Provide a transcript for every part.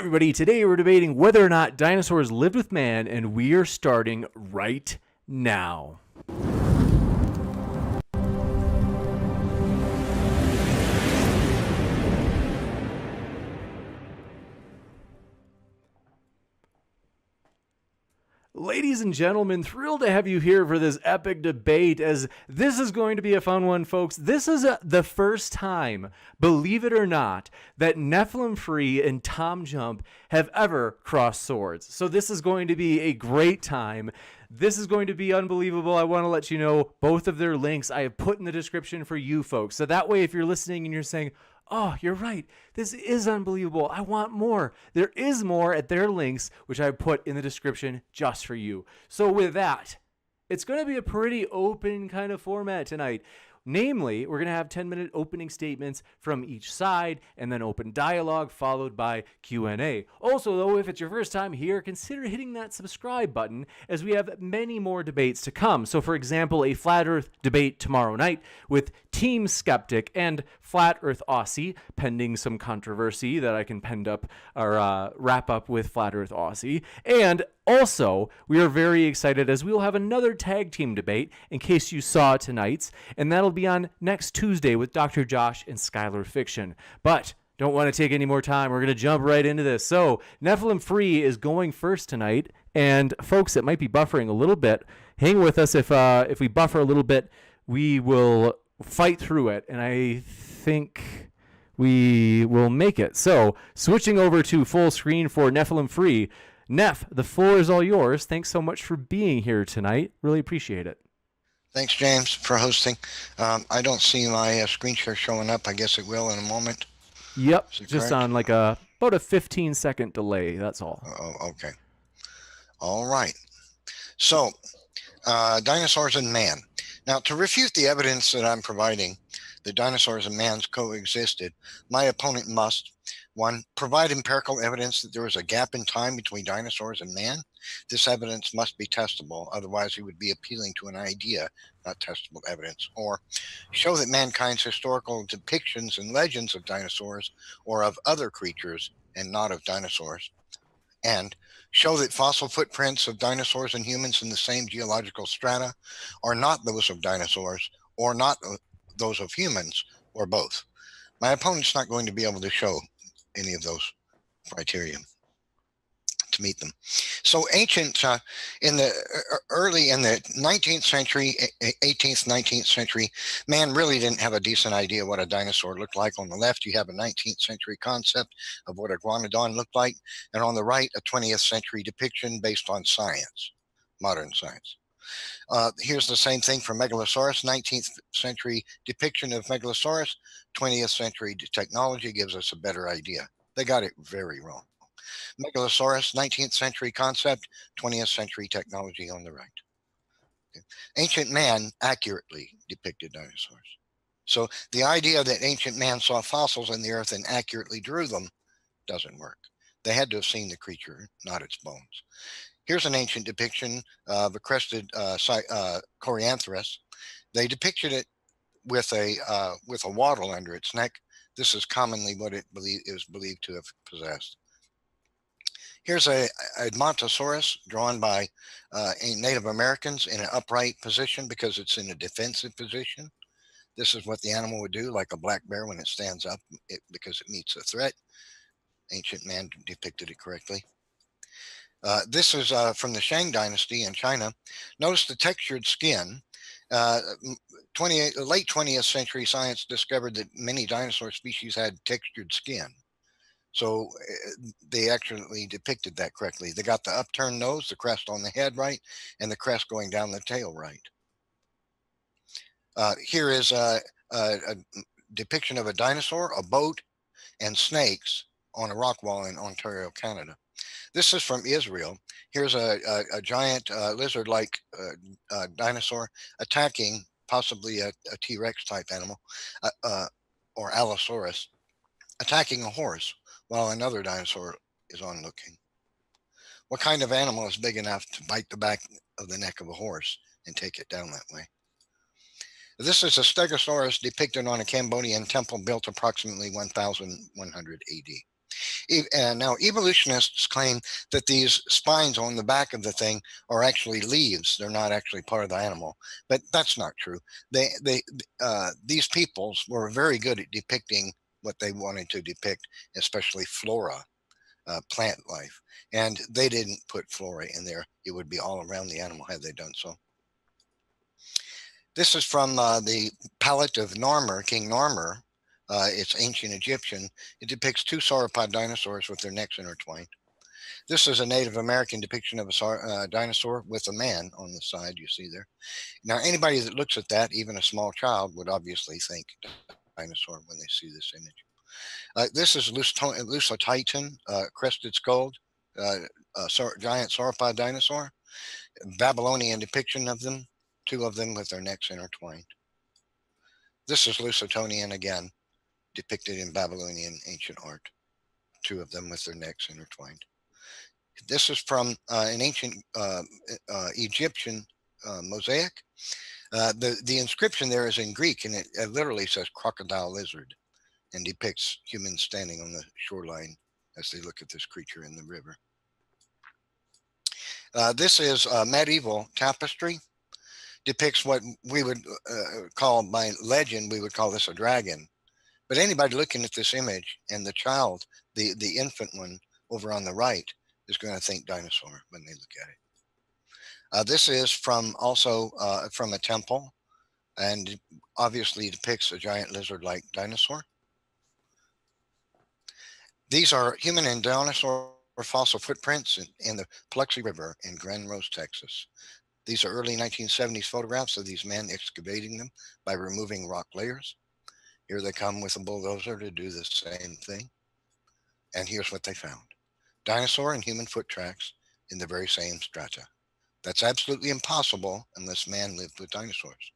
everybody. Today we're debating whether or not dinosaurs lived with man, and we are starting right now. Ladies and gentlemen, thrilled to have you here for this epic debate, as this is going to be a fun one, folks. This is the first time, believe it or not, that NephilimFree and TJump have ever crossed swords. So this is going to be a great time. This is going to be unbelievable. I want to let you know both of their links I have put in the description for you folks. So that way, if you're listening and you're saying, oh, you're right, this is unbelievable, I want more, there is more at their links, which I put in the description just for you. So with that, it's going to be a pretty open kind of format tonight. Namely, we're going to have 10-minute opening statements from each side and then open dialogue followed by Q&A. Also, though, if it's your first time here, consider hitting that subscribe button, as we have many more debates to come. So, for example, a Flat Earth debate tomorrow night with Team Skeptic and Flat Earth Aussie, pending some controversy that I can wrap up with Flat Earth Aussie. And also, we are very excited as we will have another tag team debate, in case you saw tonight's, and that'll be on next Tuesday with Dr. Josh and Skylar Fiction. But don't want to take any more time. We're going to jump right into this. So, NephilimFree is going first tonight, and folks, it might be buffering a little bit. Hang with us. If we buffer a little bit, we will fight through it, and I think we will make it. So, switching over to full screen for NephilimFree. Neph, the floor is all yours. Thanks so much for being here tonight. Really appreciate it. Thanks, James, for hosting. I don't see my screen share showing up. I guess it will in a moment. Yep, just correct? On like about a 15-second delay. That's all. Oh, okay. All right. So, dinosaurs and man. Now, to refute the evidence that I'm providing that dinosaurs and man coexisted, my opponent must, 1, provide empirical evidence that there was a gap in time between dinosaurs and man. This evidence must be testable, otherwise he would be appealing to an idea, not testable evidence. Or show that mankind's historical depictions and legends of dinosaurs or of other creatures and not of dinosaurs. And show that fossil footprints of dinosaurs and humans in the same geological strata are not those of dinosaurs or not those of humans, or both. My opponent's not going to be able to show any of those criteria to meet them. So ancient, in the 19th century, 18th, 19th century, man really didn't have a decent idea what a dinosaur looked like. On the left, you have a 19th century concept of what a iguanodon looked like, and on the right, a 20th century depiction based on science, modern science. Here's the same thing for Megalosaurus. 19th century depiction of Megalosaurus, 20th century technology gives us a better idea. They got it very wrong. Megalosaurus, 19th century concept, 20th century technology on the right. Okay. Ancient man accurately depicted dinosaurs. So the idea that ancient man saw fossils in the earth and accurately drew them doesn't work. They had to have seen the creature, not its bones. Here's an ancient depiction of a crested Corianthus. They depicted it with a wattle under its neck. This is commonly what it is believed to have possessed. Here's a Edmontosaurus drawn by Native Americans in an upright position because it's in a defensive position. This is what the animal would do, like a black bear when it stands up, because it meets a threat. Ancient man depicted it correctly. This is from the Shang Dynasty in China. Notice the textured skin. Late 20th century science discovered that many dinosaur species had textured skin. So they actually depicted that correctly. They got the upturned nose, the crest on the head right, and the crest going down the tail right. Here is a depiction of a dinosaur, a boat, and snakes on a rock wall in Ontario, Canada. This is from Israel. Here's a giant lizard-like dinosaur attacking possibly a T-Rex type animal, or Allosaurus, attacking a horse while another dinosaur is onlooking. What kind of animal is big enough to bite the back of the neck of a horse and take it down that way? This is a Stegosaurus depicted on a Cambodian temple built approximately 1100 AD. And now evolutionists claim that these spines on the back of the thing are actually leaves. They're not actually part of the animal, but that's not true. These peoples were very good at depicting what they wanted to depict, especially flora, plant life. And they didn't put flora in there. It would be all around the animal had they done so. This is from the palette of Narmer, King Narmer. It's ancient Egyptian. It depicts two sauropod dinosaurs with their necks intertwined. This is a Native American depiction of a dinosaur with a man on the side you see there. Now, anybody that looks at that, even a small child, would obviously think dinosaur when they see this image. This is Lusotitan, crested skull, giant sauropod dinosaur. Babylonian depiction of them, two of them with their necks intertwined. This is Lusitonian again, depicted in Babylonian ancient art, two of them with their necks intertwined. This is from an ancient Egyptian mosaic. The inscription there is in Greek, and it literally says crocodile lizard, and depicts humans standing on the shoreline as they look at this creature in the river. This is medieval tapestry. Depicts what we would call, by legend, we would call this a dragon. But anybody looking at this image, and the child, the infant one over on the right, is going to think dinosaur when they look at it. This is also from a temple, and obviously depicts a giant lizard-like dinosaur. These are human and dinosaur fossil footprints in the Paluxy River in Grand Rose, Texas. These are early 1970s photographs of these men excavating them by removing rock layers. Here they come with a bulldozer to do the same thing. And here's what they found. Dinosaur and human foot tracks in the very same strata. That's absolutely impossible unless man lived with dinosaurs.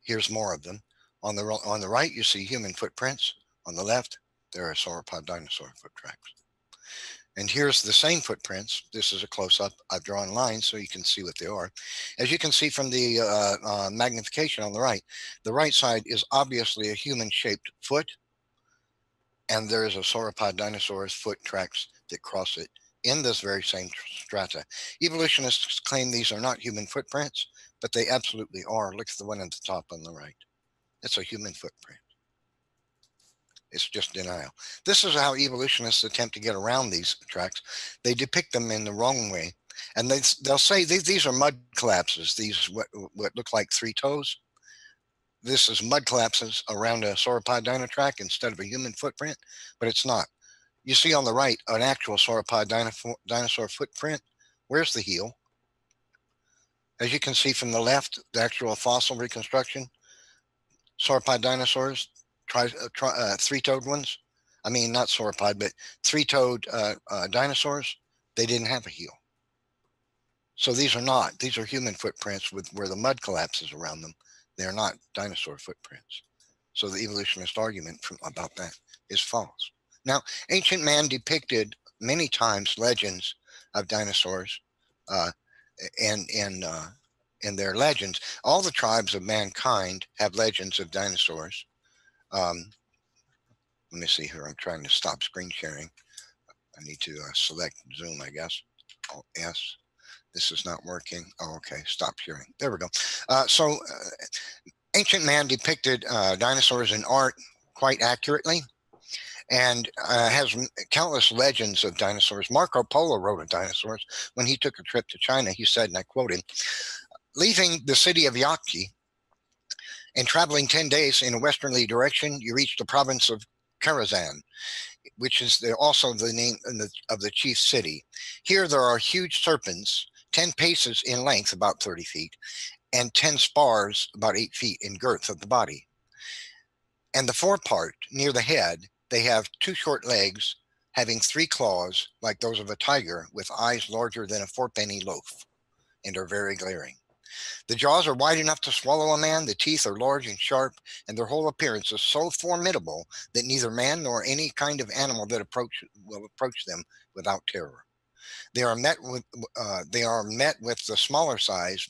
Here's more of them. On the right, you see human footprints. On the left, there are sauropod dinosaur foot tracks. And here's the same footprints. This is a close-up. I've drawn lines so you can see what they are. As you can see from the magnification on the right side is obviously a human-shaped foot, and there is a sauropod dinosaur's foot tracks that cross it in this very same strata. Evolutionists claim these are not human footprints, but they absolutely are. Look at the one at the top on the right. It's a human footprint. It's just denial. This is how evolutionists attempt to get around these tracks. They depict them in the wrong way, and they'll say these are mud collapses. These what look like three toes. This is mud collapses around a sauropod dino track instead of a human footprint, but it's not. You see on the right an actual sauropod dinosaur footprint. Where's the heel? As you can see from the left, the actual fossil reconstruction, sauropod dinosaurs, three-toed ones. I mean, not sauropod, but three-toed dinosaurs. They didn't have a heel. So these are human footprints where the mud collapses around them. They're not dinosaur footprints. So the evolutionist argument about that is false. Now, ancient man depicted many times legends of dinosaurs, and in their legends, all the tribes of mankind have legends of dinosaurs. Let me see here. I'm trying to stop screen sharing. I need to select Zoom, I guess. Oh, yes. This is not working. Oh, okay. Stop sharing. There we go. Ancient man depicted dinosaurs in art quite accurately, and has countless legends of dinosaurs. Marco Polo wrote of dinosaurs when he took a trip to China. He said, and I quote him, "Leaving the city of Yaqi and traveling 10 days in a westerly direction, you reach the province of Karazhan, which is also the name of the chief city. Here there are huge serpents, 10 paces in length, about 30 feet, and 10 spars, about 8 feet in girth of the body. And the forepart, near the head, they have 2 short legs, having 3 claws, like those of a tiger, with eyes larger than a 4-penny loaf, and are very glaring. The jaws are wide enough to swallow a man, the teeth are large and sharp, and their whole appearance is so formidable that neither man nor any kind of animal that will approach them without terror. They are met with the smaller size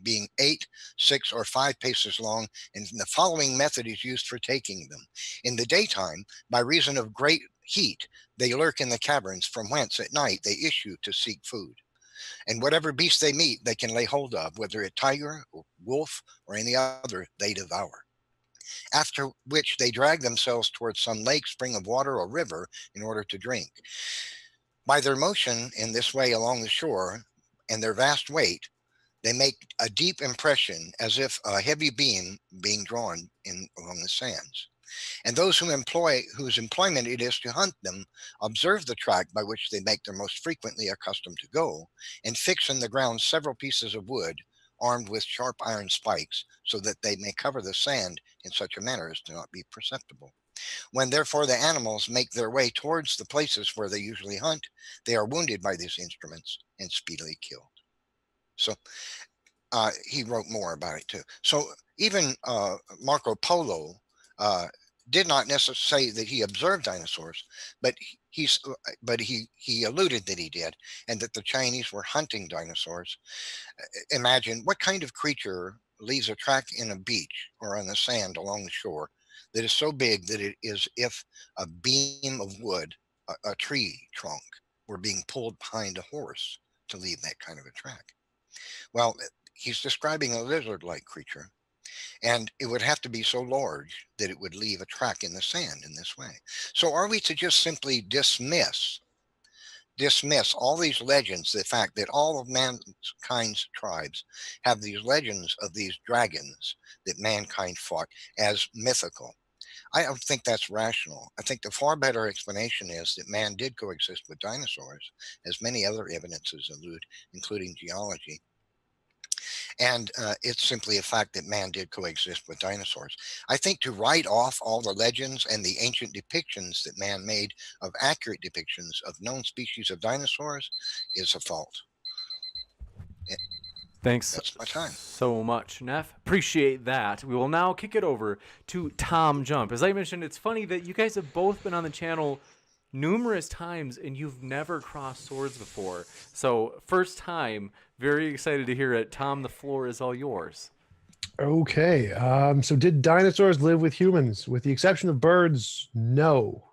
being 8, 6, or 5 paces long, and the following method is used for taking them. In the daytime, by reason of great heat, they lurk in the caverns from whence at night they issue to seek food. And whatever beast they meet, they can lay hold of, whether a tiger, or wolf, or any other, they devour. After which they drag themselves towards some lake, spring of water, or river in order to drink. By their motion in this way along the shore and their vast weight, they make a deep impression as if a heavy beam being drawn in along the sands. And those whose employment it is to hunt them observe the track by which they make their most frequently accustomed to go, and fix in the ground several pieces of wood armed with sharp iron spikes, so that they may cover the sand in such a manner as to not be perceptible. When therefore the animals make their way towards the places where they usually hunt, they are wounded by these instruments and speedily killed. So he wrote more about it too. So even Marco Polo did not necessarily say that he observed dinosaurs, but he alluded that he did, and that the Chinese were hunting dinosaurs. Imagine what kind of creature leaves a track in a beach or on the sand along the shore that is so big that it is if a beam of wood, a tree trunk, were being pulled behind a horse to leave that kind of a track. Well, he's describing a lizard-like creature, and it would have to be so large that it would leave a track in the sand in this way. So are we to just simply dismiss all these legends, the fact that all of mankind's tribes have these legends of these dragons that mankind fought, as mythical? I don't think that's rational. I think the far better explanation is that man did coexist with dinosaurs, as many other evidences allude, including geology. And it's simply a fact that man did coexist with dinosaurs. I think to write off all the legends and the ancient depictions that man made of accurate depictions of known species of dinosaurs is a fault. Thanks That's my time. so much, Neff. Appreciate that. We will now kick it over to TJump. As I mentioned, it's funny that you guys have both been on the channel numerous times and you've never crossed swords before. So first time, very excited to hear it. Tom, the floor is all yours. Okay. So did dinosaurs live with humans? With the exception of birds, no.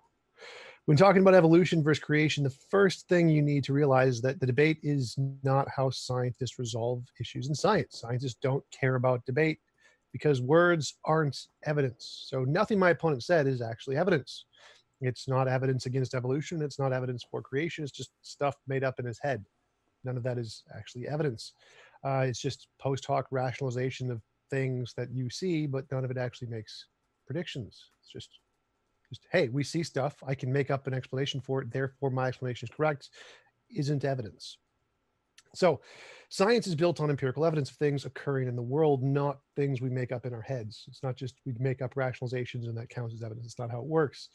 When talking about evolution versus creation, the first thing you need to realize is that the debate is not how scientists resolve issues in science. Scientists don't care about debate because words aren't evidence. So nothing my opponent said is actually evidence. It's not evidence against evolution. It's not evidence for creation. It's just stuff made up in his head. None of that is actually evidence. It's just post hoc rationalization of things that you see, but none of it actually makes predictions. It's just, hey, we see stuff. I can make up an explanation for it. Therefore, my explanation is correct. Isn't evidence. So science is built on empirical evidence of things occurring in the world, not things we make up in our heads. It's not just we make up rationalizations and that counts as evidence. It's not how it works.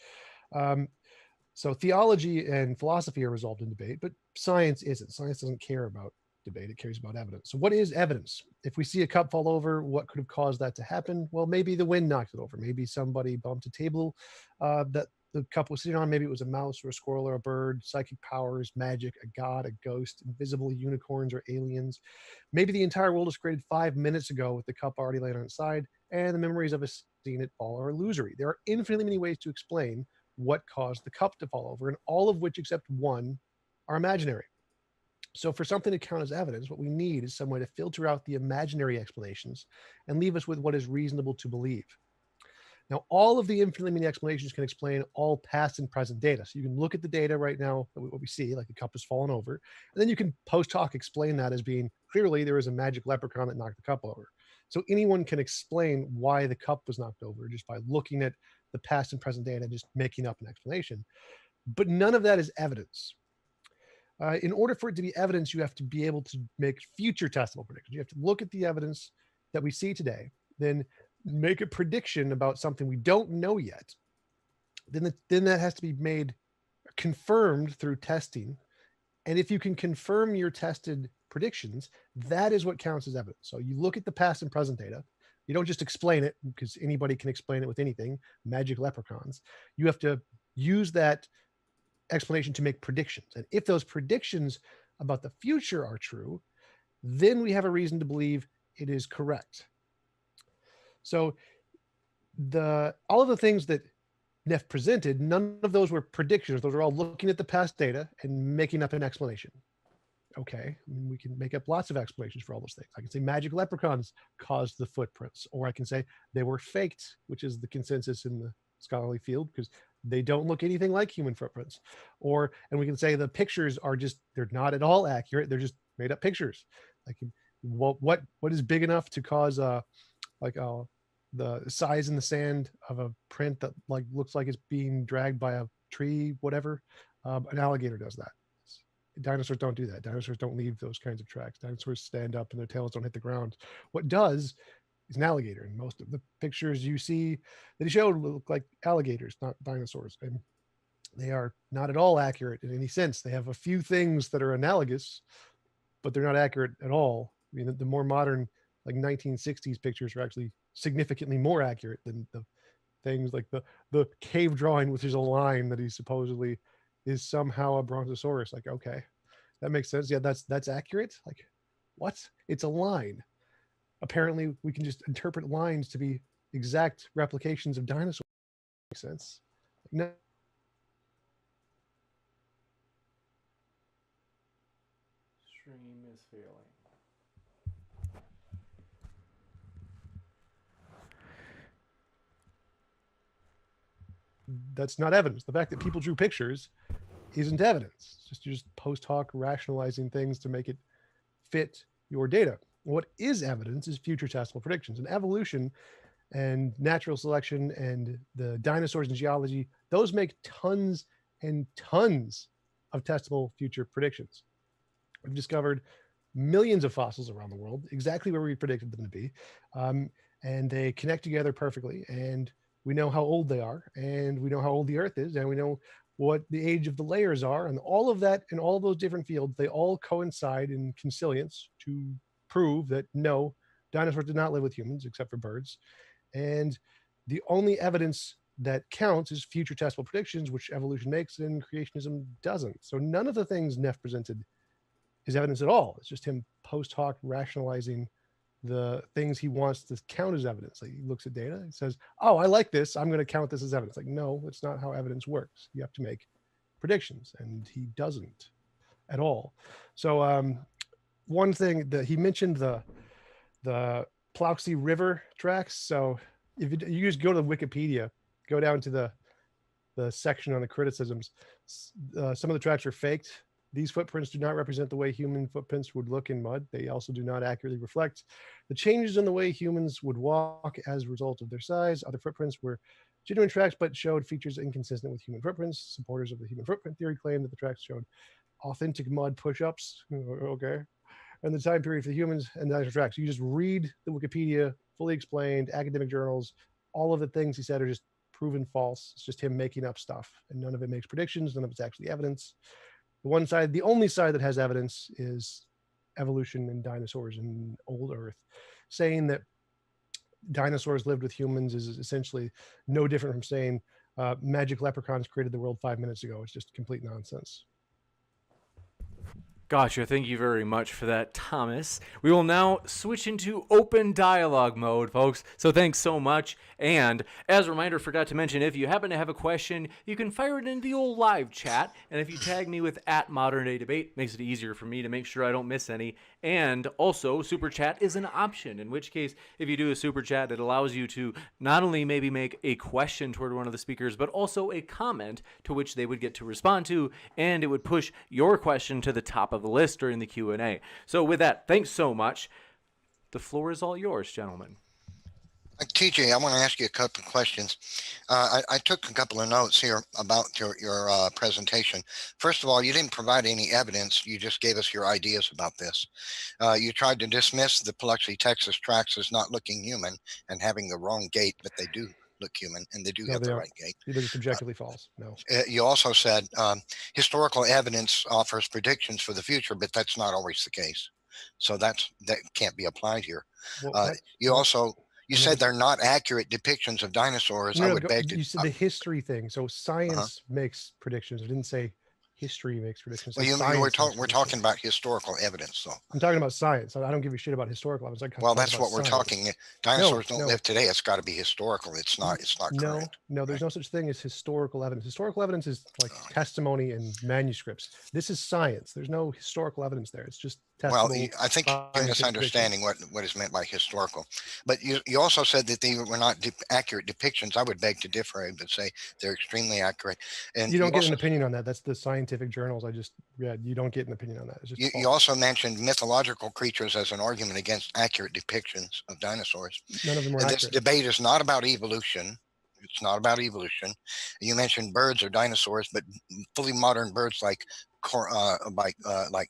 So theology and philosophy are resolved in debate, but science isn't. Science doesn't care about debate. It cares about evidence. So what is evidence? If we see a cup fall over, what could have caused that to happen? Well, maybe the wind knocked it over. Maybe somebody bumped a table that the cup was sitting on. Maybe it was a mouse or a squirrel or a bird, psychic powers, magic, a god, a ghost, invisible unicorns or aliens. Maybe the entire world was created 5 minutes ago with the cup already laying on its side, and the memories of us seeing it fall are illusory. There are infinitely many ways to explain what caused the cup to fall over, and all of which except one are imaginary. So for something to count as evidence, what we need is some way to filter out the imaginary explanations and leave us with what is reasonable to believe. Now, all of the infinitely many explanations can explain all past and present data. So you can look at the data right now, what we see, like the cup has fallen over, and then you can post hoc explain that as being clearly there was a magic leprechaun that knocked the cup over. So anyone can explain why the cup was knocked over just by looking at the past and present data and just making up an explanation. But none of that is evidence. In order for it to be evidence, you have to be able to make future testable predictions. You have to look at the evidence that we see today, then make a prediction about something we don't know yet. Then that has to be made confirmed through testing. And if you can confirm your tested predictions, that is what counts as evidence. So you look at the past and present data. You don't just explain it because anybody can explain it with anything, magic leprechauns. You have to use that explanation to make predictions. And if those predictions about the future are true, then we have a reason to believe it is correct. So all of the things that Neff presented, none of those were predictions. Those are all looking at the past data and making up an explanation. Okay, I mean, we can make up lots of explanations for all those things. I can say magic leprechauns caused the footprints, or I can say they were faked, which is the consensus in the scholarly field, because they don't look anything like human footprints. And we can say the pictures are they're not at all accurate. They're just made up pictures. Like what is big enough to cause the size in the sand of a print that like looks like it's being dragged by a tree, whatever. An alligator does that. Dinosaurs don't do that. Dinosaurs don't leave those kinds of tracks. Dinosaurs stand up and their tails don't hit the ground. What does is an alligator. And most of the pictures you see that he showed look like alligators, not dinosaurs. And they are not at all accurate in any sense. They have a few things that are analogous, but they're not accurate at all. I mean, the more modern, like 1960s pictures are actually significantly more accurate than the things like the cave drawing, which is a line that he supposedly is somehow a brontosaurus. Like, okay, that makes sense. Yeah, that's accurate. Like, what? It's a line. Apparently, we can just interpret lines to be exact replications of dinosaurs. Makes sense. Like, no. Stream is failing. That's not evidence. The fact that people drew pictures isn't evidence. It's just post hoc rationalizing things to make it fit your data. What is evidence is future testable predictions. And evolution and natural selection and the dinosaurs in geology, those make tons and tons of testable future predictions. We've discovered millions of fossils around the world, exactly where we predicted them to be. And they connect together perfectly. And we know how old they are, and we know how old the Earth is, and we know what the age of the layers are, and all of that in all of those different fields, they all coincide in consilience to prove that no, dinosaurs did not live with humans except for birds. And the only evidence that counts is future testable predictions, which evolution makes and creationism doesn't. So none of the things Neff presented is evidence at all. It's just him post hoc rationalizing the things he wants to count as evidence. Like, he looks at data and says, oh, I like this, I'm going to count this as evidence. Like, no, that's not how evidence works. You have to make predictions, and he doesn't at all. So one thing that he mentioned, the Plauxy River tracks. So if you just go to Wikipedia, go down to the section on the criticisms, some of the tracks are faked. These footprints do not represent the way human footprints would look in mud. They also do not accurately reflect the changes in the way humans would walk as a result of their size. Other footprints were genuine tracks, but showed features inconsistent with human footprints. Supporters of the human footprint theory claim that the tracks showed authentic mud push-ups. Okay. And the time period for the humans and the dinosaur tracks. You just read the Wikipedia, fully explained, academic journals. All of the things he said are just proven false. It's just him making up stuff, and none of it makes predictions. None of it's actually evidence. The only side that has evidence is evolution and dinosaurs in old Earth. Saying that dinosaurs lived with humans is essentially no different from saying magic leprechauns created the world 5 minutes ago. It's just complete nonsense. Gotcha. Thank you very much for that, Thomas. We will now switch into open dialogue mode, folks. So thanks so much. And as a reminder, forgot to mention, if you happen to have a question, you can fire it into the old live chat. And if you tag me with @ModernDayDebate, makes it easier for me to make sure I don't miss any. And also, super chat is an option, in which case, if you do a super chat, it allows you to not only maybe make a question toward one of the speakers, but also a comment to which they would get to respond to, and it would push your question to the top of the list during the Q&A. So with that, thanks so much. The floor is all yours, gentlemen. TJ, I want to ask you a couple of questions. I took a couple of notes here about your presentation. First of all, you didn't provide any evidence. You just gave us your ideas about this. You tried to dismiss the Biloxi, Texas tracks as not looking human and having the wrong gait, but they do look human, and they do have the right gait. They're just objectively false. No. You also said historical evidence offers predictions for the future, but that's not always the case. So that can't be applied here. Well, you You said they're not accurate depictions of dinosaurs. I would beg to. You said the history thing. So science makes predictions. I didn't say history makes predictions. Well, we're talking about historical evidence, though. I'm talking about science. I don't give a shit about historical evidence. Well, that's what we're talking. Dinosaurs don't live today. It's got to be historical. It's not current. No, there's no such thing as historical evidence. Historical evidence is like testimony and manuscripts. This is science. There's no historical evidence there. It's just testimony. Well, I think you're misunderstanding what is meant by historical. But you also said that they were not accurate depictions. I would beg to differ and say they're extremely accurate. And you don't get an opinion on that. That's the scientific journals I just read. You don't get an opinion on that. It's just you also mentioned mythological creatures as an argument against accurate depictions of dinosaurs. None of them are accurate. This debate is not about evolution. It's not about evolution. You mentioned birds or dinosaurs, but fully modern birds like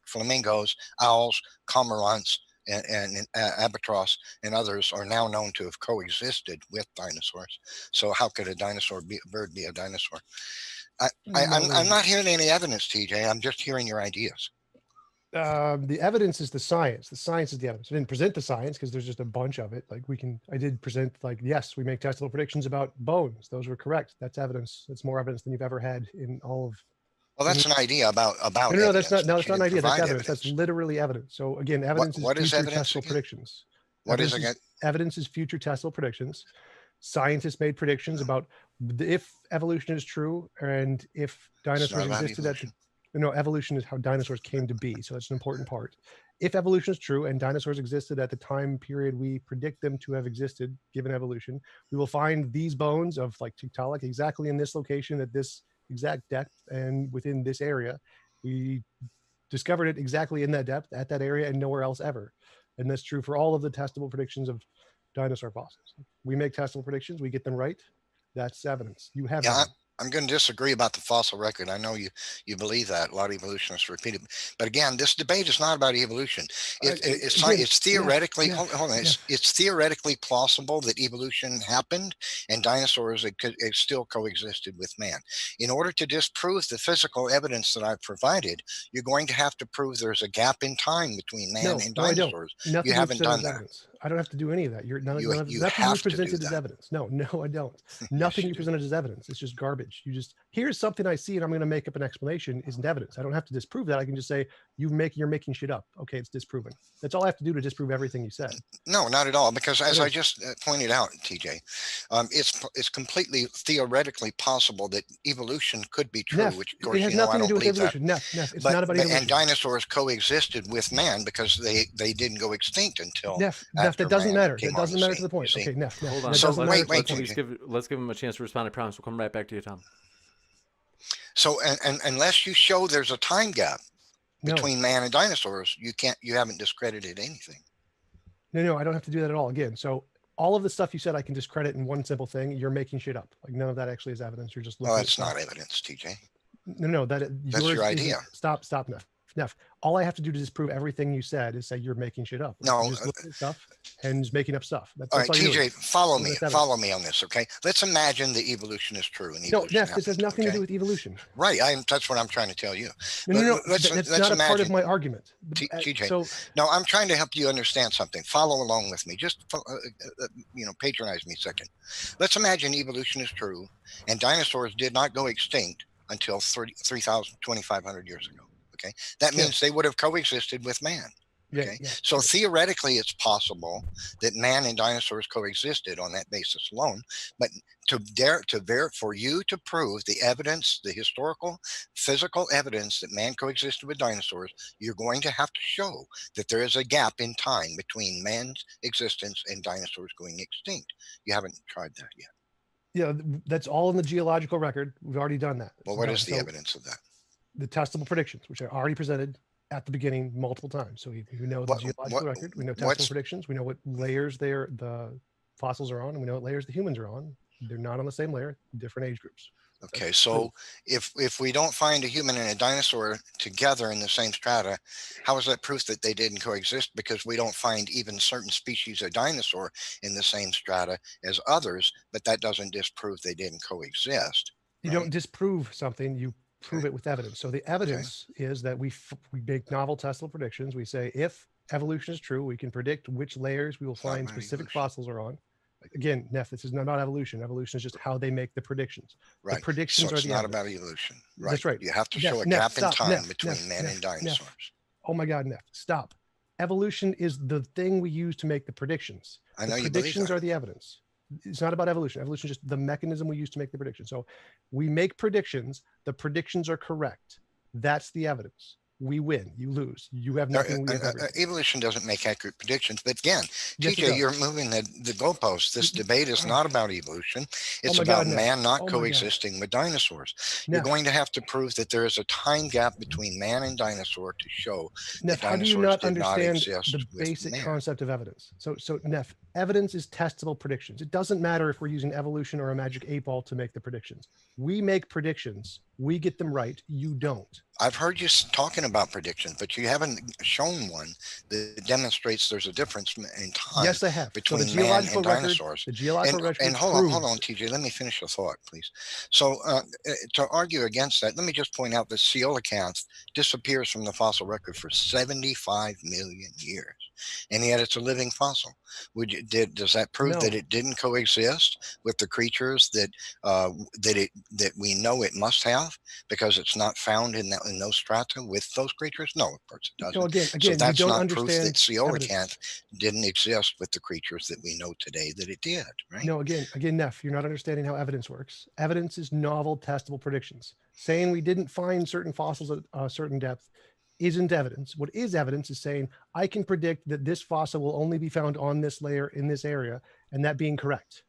flamingos, owls, cormorants, and albatross and others are now known to have coexisted with dinosaurs. So how could a bird be a dinosaur? I'm not hearing any evidence, TJ. I'm just hearing your ideas. The evidence is the science. The science is the evidence. I didn't present the science because there's just a bunch of it. Like I did present yes, we make testable predictions about bones. Those were correct. That's evidence. That's more evidence than you've ever had in all of. Well, that's an idea about. No, that's not. No, it's not an idea. That's evidence. That's literally evidence. So again, evidence what is future evidence testable again? predictions. What is again? Evidence is future testable predictions. Scientists made predictions about if evolution is true and if dinosaurs existed evolution is how dinosaurs came to be. So that's an important part. If evolution is true and dinosaurs existed at the time period we predict them to have existed, given evolution, we will find these bones of Tiktaalik exactly in this location at this exact depth and within this area. We discovered it exactly in that depth at that area and nowhere else ever. And that's true for all of the testable predictions of dinosaur fossils. We make testable predictions, we get them right. That's evidence. You have I'm going to disagree about the fossil record. I know you believe that. A lot of evolutionists repeat it. But again, this debate is not about evolution. It's theoretically, it's theoretically plausible that evolution happened and dinosaurs still coexisted with man. In order to disprove the physical evidence that I've provided, you're going to have to prove there's a gap in time between man and dinosaurs. You haven't done that. I don't have to do any of that. Nothing you presented as evidence. No, I don't. Nothing you presented as evidence. It's just garbage. Here's something I see and I'm going to make up an explanation isn't evidence. I don't have to disprove that. I can just say you're making shit up. Okay, it's disproven. That's all I have to do to disprove everything you said. No, not at all. Because as I just pointed out, TJ, it's completely theoretically possible that evolution could be true. Which of course, it has nothing to do with evolution. It's not about evolution. And dinosaurs coexisted with man because they didn't go extinct until. That doesn't matter. That doesn't matter to the point. Okay, hold on. So wait. Let's give him a chance to respond. I promise we'll come right back to you, Tom. So, and unless you show there's a time gap between man and dinosaurs, you haven't discredited anything. No, I don't have to do that at all. Again, so all of the stuff you said I can discredit in one simple thing. You're making shit up. None of that actually is evidence. You're just looking. Well, that's not evidence, TJ. No, that's your idea. Stop, Neff. All I have to do to disprove everything you said is say you're making shit up. No, just looking at stuff and just making up stuff. That's all right, TJ, follow me on this, okay? Let's imagine the evolution is true. And no, Neff, this has nothing to do with evolution. Right, that's what I'm trying to tell you. No, that's not a part of my argument. TJ, no, I'm trying to help you understand something. Follow along with me. Just, patronize me a second. Let's imagine evolution is true and dinosaurs did not go extinct until 2,500 years ago. Okay, that means they would have coexisted with man. Okay, so theoretically, it's possible that man and dinosaurs coexisted on that basis alone. But for you to prove the evidence, the historical, physical evidence that man coexisted with dinosaurs, you're going to have to show that there is a gap in time between man's existence and dinosaurs going extinct. You haven't tried that yet. Yeah, that's all in the geological record. We've already done that. Well, what is the evidence of that? The testable predictions, which I already presented at the beginning multiple times. So we know the geological record, we know testable predictions, we know what layers the fossils are on, and we know what layers the humans are on. They're not on the same layer, different age groups. Okay, so if we don't find a human and a dinosaur together in the same strata, how is that proof that they didn't coexist? Because we don't find even certain species of dinosaur in the same strata as others, but that doesn't disprove they didn't coexist. You don't disprove something, you prove it with evidence. So the evidence is that we make novel testable predictions. We say if evolution is true, we can predict which layers we will find specific fossils are on. Again, Neff, this is not about evolution. Evolution is just how they make the predictions. Right. The predictions so are it's the not evidence. about evolution. Right. That's right. You have to Neff, show a Neff, gap stop. in time Neff, between Neff, man Neff, and dinosaurs. Neff. Oh my God, Neff, stop. Evolution is the thing we use to make the predictions. I know The you believe predictions that. are the evidence. It's not about evolution. Evolution is just the mechanism we use to make the prediction. So we make predictions. The predictions are correct. That's the evidence. We win. You lose. You have nothing. We have everything. Evolution doesn't make accurate predictions. But again, Yes, it TJ, does. you're moving the goalposts. This debate is not about evolution. It's my about God, Neff. man not Oh my God. coexisting with dinosaurs. You're Neff, going to have to prove that there is a time gap between man and dinosaur to show Neff, that how do you dinosaurs not did not understand exist the with basic man. concept of evidence? So Neff, evidence is testable predictions. It doesn't matter if we're using evolution or a magic 8-ball to make the predictions. We make predictions. We get them right. You don't. I've heard you talking about predictions, but you haven't shown one that demonstrates there's a difference in time. Yes, I have. Between so the man geological and record, dinosaurs. the geological record And hold proves, on, TJ. Let me finish the thought, please. So to argue against that, let me just point out that coelacanth disappears from the fossil record for 75 million years, and yet it's a living fossil. Does that prove that it didn't coexist with the creatures that we know it must have, because it's not found in those strata with those creatures? No, of course it doesn't. No, again, so that's you don't not proof that understand coelacanth didn't exist with the creatures that we know today that it did, right? No, again, Neff, you're not understanding how evidence works. Evidence is novel, testable predictions. Saying we didn't find certain fossils at a certain depth isn't evidence. What is evidence is saying, I can predict that this fossil will only be found on this layer in this area, and that being correct.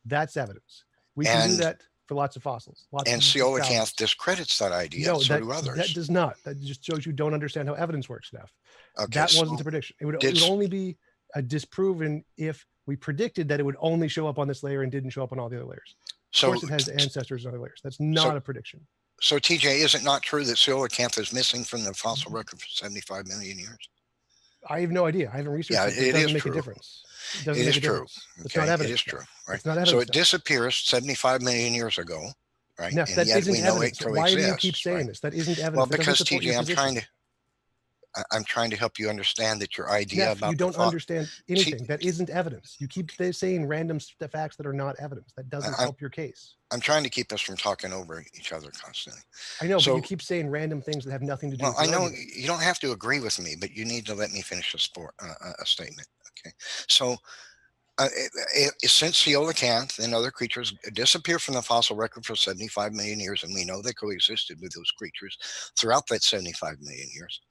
That's evidence. We can do that for lots of fossils. And coelacanth discredits that idea. No, so do others. That does not. That just shows you don't understand how evidence works, Neff. Okay, that wasn't a prediction. It would only be disproven if we predicted that it would only show up on this layer and didn't show up on all the other layers. Of course, it has ancestors on other layers. That's not a prediction. So, TJ, is it not true that coelacanth is missing from the fossil record for 75 million years? I have no idea. I haven't researched it. It doesn't is make true. A difference. It is true. It's not evidence. It is true, right? It's not evidence. So it disappears 75 million years ago, right? Neff, and that yet isn't we know evidence. it coexists. Why do you keep saying this? That isn't evidence. Well, because TJ, I'm trying to help you understand that your idea Neff, about you don't understand anything. That isn't evidence. You keep saying random facts that are not evidence. That doesn't help your case. I'm trying to keep us from talking over each other constantly. I know, but you keep saying random things that have nothing to do with I know you don't have to agree with me, but you need to let me finish a statement. Okay. So since coelacanth and other creatures disappear from the fossil record for 75 million years, and we know they coexisted with those creatures throughout that 75 million years,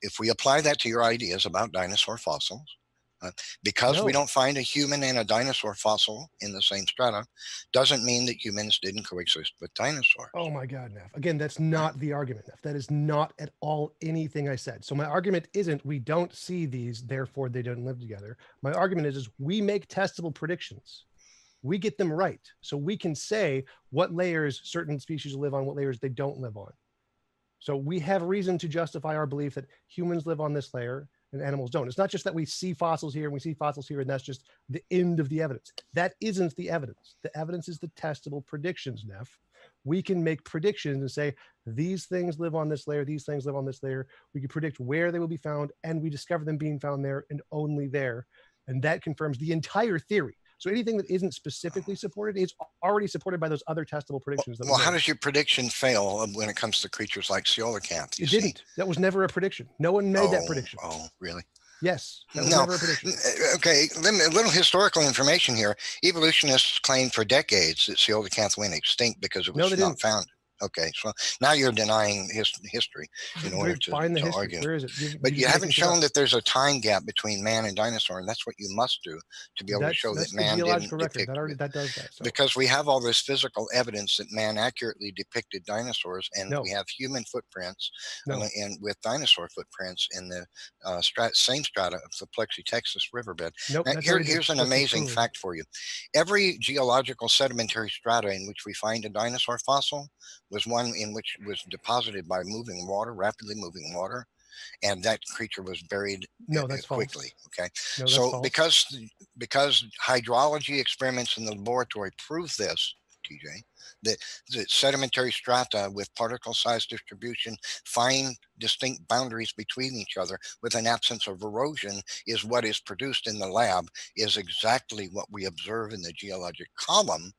if we apply that to your ideas about dinosaur fossils, because we don't find a human and a dinosaur fossil in the same strata, doesn't mean that humans didn't coexist with dinosaurs. Oh my God, Neff. Again, that's not the argument, Neff. That is not at all anything I said. So my argument isn't we don't see these, therefore they don't live together. My argument is we make testable predictions. We get them right. So we can say what layers certain species live on, what layers they don't live on. So we have reason to justify our belief that humans live on this layer and animals don't. It's not just that we see fossils here and we see fossils here, and that's just the end of the evidence. That isn't the evidence. The evidence is the testable predictions, Neff. We can make predictions and say, these things live on this layer, these things live on this layer. We can predict where they will be found, and we discover them being found there and only there. And that confirms the entire theory. So anything that isn't specifically supported is already supported by those other testable predictions. Well, how does your prediction fail when it comes to creatures like coelacanth? It didn't. That was never a prediction. No one made that prediction. Oh, really? Yes. That was never a prediction. Okay, a little historical information here. Evolutionists claimed for decades that coelacanth went extinct because it was not found. Okay, so now you're denying history in order to argue. Where is it? But you haven't shown that there's a time gap between man and dinosaur, and that's what you must do to be able to show that man didn't depict that does that. So. Because we have all this physical evidence that man accurately depicted dinosaurs, and we have human footprints and with dinosaur footprints in the same strata of the Plexi, Texas riverbed. Now, here's an amazing fact for you. Every geological sedimentary strata in which we find a dinosaur fossil was one in which was deposited by moving water, rapidly moving water, and that creature was buried quickly. Okay, so because hydrology experiments in the laboratory prove this TJ, that the sedimentary strata with particle size distribution, fine distinct boundaries between each other with an absence of erosion is what is produced in the lab, is exactly what we observe in the geologic column.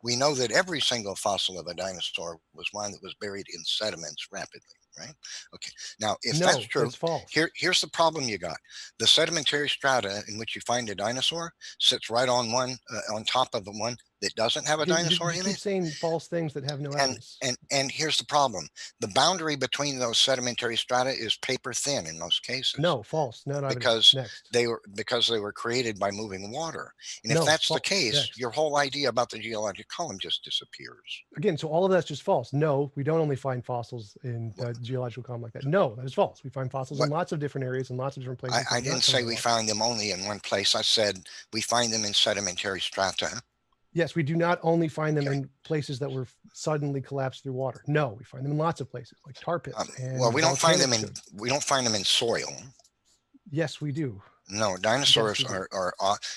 We know that every single fossil of a dinosaur was one that was buried in sediments rapidly, right? Okay. Now, if that's true, it's false. here's the problem you got. The sedimentary strata in which you find a dinosaur sits right on on top of the one that doesn't have a dinosaur you in keep it. saying false things that have no evidence. And here's the problem. The boundary between those sedimentary strata is paper thin in most cases. No, false. No, no, because next. they were created by moving water. And if No, that's the false. case, Next. your whole idea about the geologic column just disappears. Again, so all of that's just false. No, we don't only find fossils in the geological column like that. No, that is false. We find fossils in lots of different areas and lots of different places. I didn't say we found them only in one place. I said we find them in sedimentary strata. Yes, we do not only find them in places that were suddenly collapsed through water. No, we find them in lots of places, like tar pits. Well, we don't find them in soil. Yes, we do. No, dinosaurs are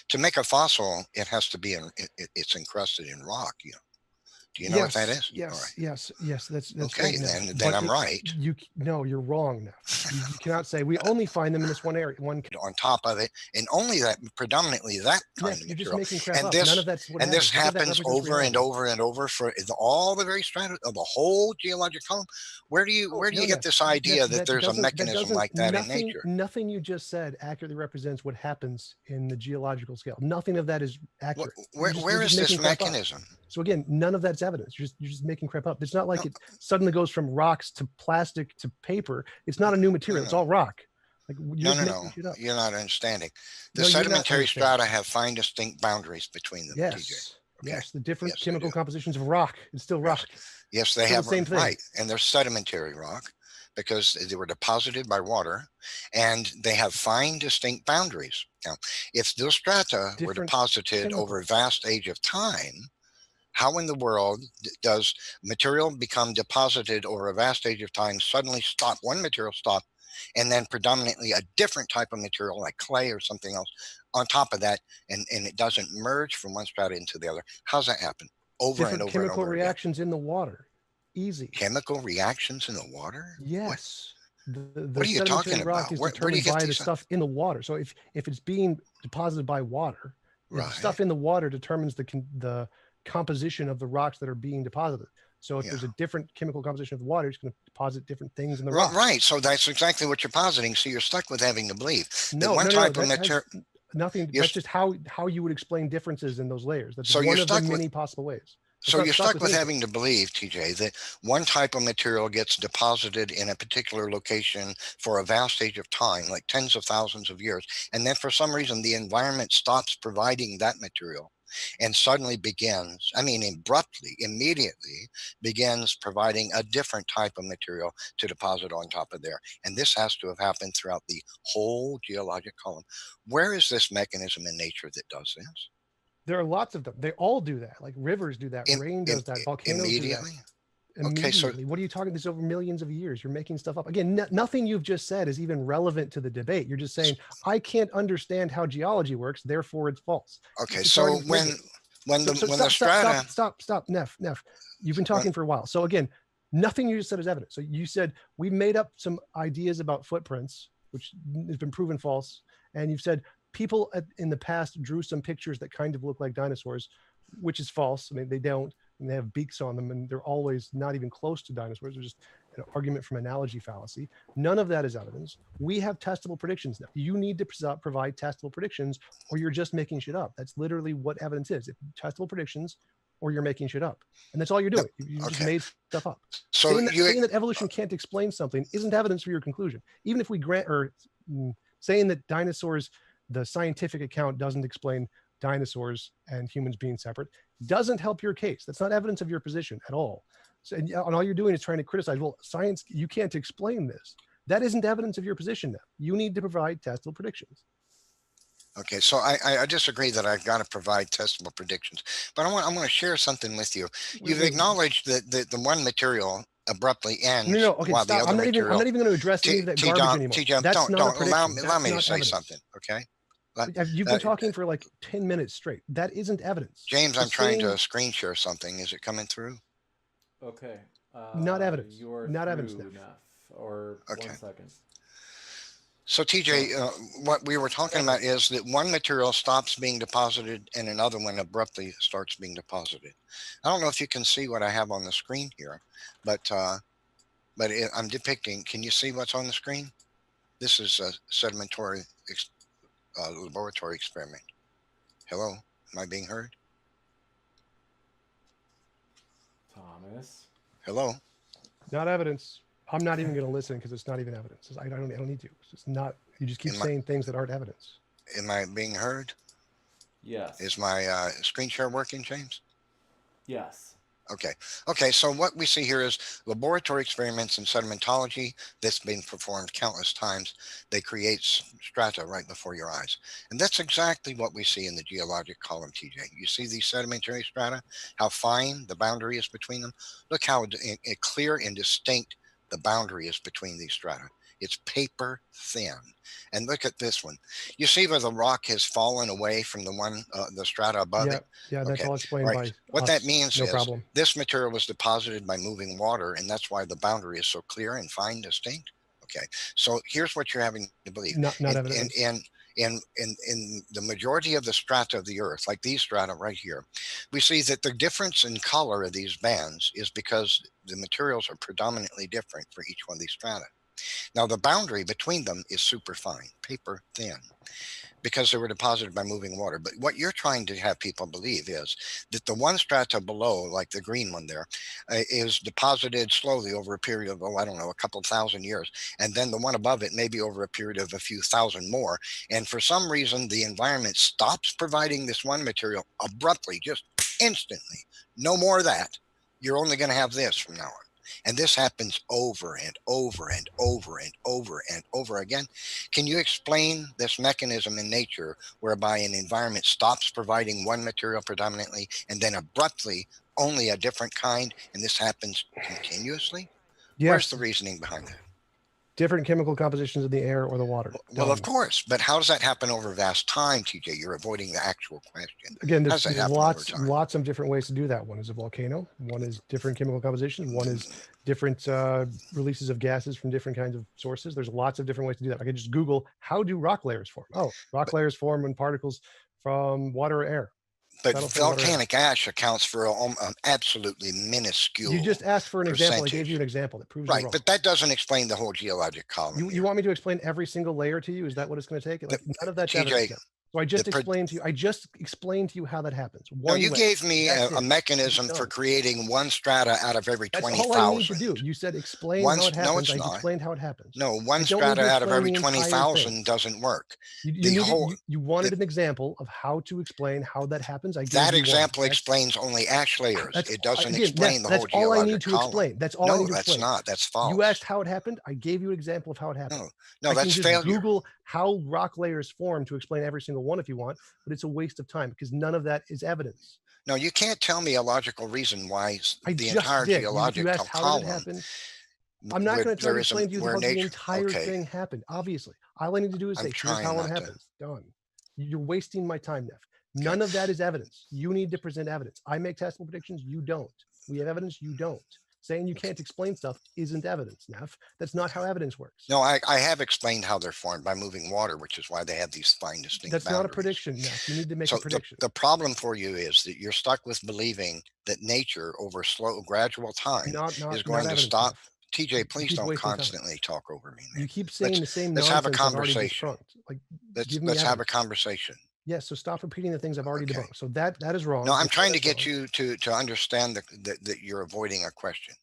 to make a fossil. It has to be it's encrusted in rock. You know. Do you know what that is? Yes, yes. That's okay. Right, then I'm right. No, you're wrong. Now you cannot say we only find them in this one area. On top of it, and only that, predominantly that kind of material. You're just making crap up. This, none of that's what and this happens over and over and over for all the very strata of the whole geologic column. Where do you get this idea that there's a mechanism like that in nature? Nothing you just said accurately represents what happens in the geological scale. Nothing of that is accurate. Where is this mechanism? So again, none of that's evidence. You're just making crap up. It's not like it suddenly goes from rocks to plastic to paper. It's not a new material. It's all rock. Like no. You're not understanding. The sedimentary strata have fine distinct boundaries between them. Yes. TJ. Okay. Yes. The different chemical compositions of rock. It's still rock. Yes, they have the same thing. Right. And they're sedimentary rock because they were deposited by water, and they have fine distinct boundaries. Now, if those strata were deposited over a vast age of time, how in the world does material become deposited over a vast age of time, suddenly stop, one material stop, and then predominantly a different type of material like clay or something else on top of that, and it doesn't merge from one strata into the other? How's that happen? Over and over and over. Chemical reactions in the water. Easy. Chemical reactions in the water? Yes. What are you talking about? Where do you get by the stuff in the water? So if it's being deposited by water, the stuff in the water determines the composition of the rocks that are being deposited. So if there's a different chemical composition of the water, it's going to deposit different things in the rock. Right. So that's exactly what you're positing. So you're stuck with having to believe that one type of material. Nothing. That's just how you would explain differences in those layers. That's one of the many possible ways. So you're stuck with having to believe, TJ, that one type of material gets deposited in a particular location for a vast age of time, like tens of thousands of years, and then for some reason the environment stops providing that material and suddenly abruptly, immediately begins providing a different type of material to deposit on top of there. And this has to have happened throughout the whole geologic column. Where is this mechanism in nature that does this? There are lots of them. They all do that. Like rivers do that. Rain does that. Volcanoes immediately? do that. Okay, so what are you talking? This is over millions of years. You're making stuff up. Again, nothing you've just said is even relevant to the debate. You're just saying, I can't understand how geology works, therefore it's false. Okay, so when the strata... Stop, Neff. You've been talking for a while. So again, nothing you just said is evidence. So you said, we made up some ideas about footprints, which has been proven false. And you've said, people in the past drew some pictures that kind of look like dinosaurs, which is false. I mean, they don't. And they have beaks on them, and they're always not even close to dinosaurs. They're just an argument from analogy fallacy. None of that is evidence. We have testable predictions now. You need to provide testable predictions, or you're just making shit up. That's literally what evidence is. If testable predictions, or you're making shit up. And that's all you're doing. You just made stuff up. So saying that evolution can't explain something isn't evidence for your conclusion. Even if we grant, or saying that dinosaurs, the scientific account doesn't explain dinosaurs and humans being separate, doesn't help your case. That's not evidence of your position at all. So, and all you're doing is trying to criticize, well, science, you can't explain this. That isn't evidence of your position now. You need to provide testable predictions. Okay, so I disagree that I've got to provide testable predictions, but I want to share something with you. You've acknowledged that the one material abruptly ends. No, okay, while stop. The other I'm not even going to address any of that garbage anymore. TJump, don't allow me to say something, okay? You've been talking for like 10 minutes straight. That isn't evidence. James, I'm trying to screen share something. Is it coming through? Okay. Not evidence. You're Not through, evidence, Neff. Or Okay. 1 second. So TJ, what we were talking about is that one material stops being deposited and another one abruptly starts being deposited. I don't know if you can see what I have on the screen here, but I'm depicting. Can you see what's on the screen? This is a sedimentary laboratory experiment. Hello, am I being heard? Thomas. Hello. Not evidence. I'm not even going to listen because it's not even evidence. I don't need to. It's not. You just keep saying things that aren't evidence. Am I being heard? Yes. Is my screen share working, James? Yes. Okay. So what we see here is laboratory experiments in sedimentology that's been performed countless times. They create strata right before your eyes. And that's exactly what we see in the geologic column, TJ. You see these sedimentary strata, how fine the boundary is between them. Look how clear and distinct the boundary is between these strata. It's paper thin. And look at this one. You see where the rock has fallen away from the one, the strata above it? Yeah, that's all explained by what us. that means No is problem. this material was deposited by moving water, and that's why the boundary is so clear and fine, distinct. Okay, so here's what you're having to believe. Not evidence. In the majority of the strata of the earth, like these strata right here, we see that the difference in color of these bands is because the materials are predominantly different for each one of these strata. Now the boundary between them is super fine, paper thin, because they were deposited by moving water. But what you're trying to have people believe is that the one strata below, like the green one there, is deposited slowly over a period of, I don't know, a couple thousand years. And then the one above it, maybe over a period of a few thousand more. And for some reason, the environment stops providing this one material abruptly, just instantly. No more of that. You're only going to have this from now on. And this happens over and over and over and over and over again. Can you explain this mechanism in nature whereby an environment stops providing one material predominantly and then abruptly only a different kind, and this happens continuously? Yes. Where's the reasoning behind that? Different chemical compositions in the air or the water. Well, of course, but how does that happen over vast time, TJ? You're avoiding the actual question. Again, there's lots of different ways to do that. One is a volcano. One is different chemical compositions. One is different releases of gases from different kinds of sources. There's lots of different ways to do that. I can just Google, how do rock layers form? Oh, layers form when particles from water or air. But volcanic ash accounts for an absolutely minuscule. You just asked for an example. I gave you an example that proves right, you're wrong. But that doesn't explain the whole geologic column. You want me to explain every single layer to you? Is that what it's going to take? Like, none of that's evidence. So I just explained to you. I just explained to you how that happens. No, you gave me a mechanism for creating one strata out of every 20,000. That's all I need to do. You said explain how it happens. No, it's not. I explained how it happens. No, one strata out of every 20,000 doesn't work. You wanted an example of how to explain how that happens. That example explains only ash layers. It doesn't explain the whole geologic column. That's all I need to explain. That's all I need to explain. No, that's not. That's false. You asked how it happened. I gave you an example of how it happened. No, that's failure. Google how rock layers form to explain every single one if you want, but it's a waste of time because none of that is evidence. No, you can't tell me a logical reason why the entire geological column. I'm not going to try to explain to you how the entire thing happened. Obviously, all I need to do is say, here's how it happens. Done. You're wasting my time, Neff. None of that is evidence. You need to present evidence. I make testable predictions. You don't. We have evidence. You don't. Saying you can't explain stuff isn't evidence, Neff. That's not how evidence works. No, I have explained how they're formed by moving water, which is why they have these fine, distinct boundaries. That's not a prediction, Neff. You need to make a prediction. The problem for you is that you're stuck with believing that nature over slow, gradual time is going to stop. TJ, please don't constantly talk over me. Man. You keep saying the same nonsense. Let's have a conversation. Let's have a conversation. Yes, so stop repeating the things I've already debunked. So that is wrong. No, I'm trying to get you to understand that you're avoiding a question.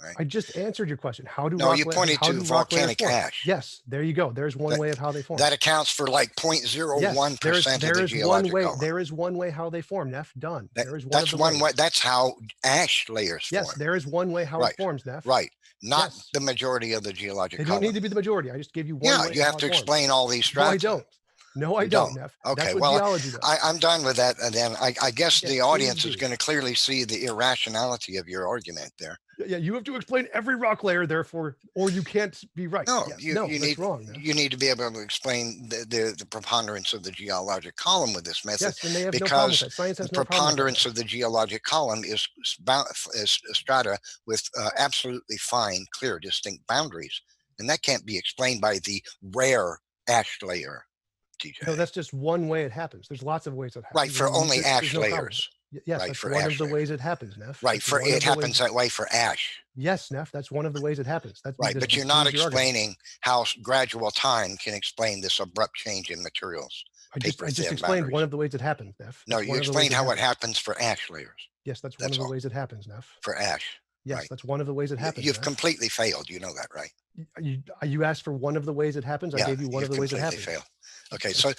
Right? I just answered your question. How do you pointed to volcanic ash. Yes, there you go. There's one way of how they form. That accounts for like 0.01% of the geologic column. There is one way how they form. Neff, done. That's one way. That's how ash layers form. Yes, there is one way how it forms, Neff. Right. Not the majority of the geologic column. They don't need to be the majority. I just gave you one way. Yeah, you have to explain all these strata. No, I don't, Neff. Okay, well, I'm done with that. And then I guess the audience is going to clearly see the irrationality of your argument there. Yeah, you have to explain every rock layer, therefore, or you can't be right. No, Yeah, you, no, you that's need wrong. Man. you need to be able to explain the preponderance of the geologic column with this method, Yes, and they have no problem with because that. Science the has no problem with preponderance that. of the geologic column is strata with absolutely fine, clear, distinct boundaries, and that can't be explained by the rare ash layer. TJ. No, that's just one way it happens. There's lots of ways it happens. Right, for only ash there's no problem with layers. it. Yes, Right, that's for one ash of the layers. ways it happens, Neff. Right, That's for one of it the happens ways. that way for ash. Yes, Neff, that's one of the ways it happens. That's Right, that but you're not proves your argument. explaining how gradual time can explain this abrupt change in materials. I just paper-thin explained boundaries. one of the ways it happens, Neff. No, That's you one of the ways explained how it happens. happens for ash layers. Yes, that's one That's of the all. ways it happens, Neff. For ash. Yes, Right. that's one of the ways it happens. You've Neff. completely failed. You know that, right? You asked for one of the ways it happens. I Yeah, gave you one of the ways it completely happens. failed. Okay, so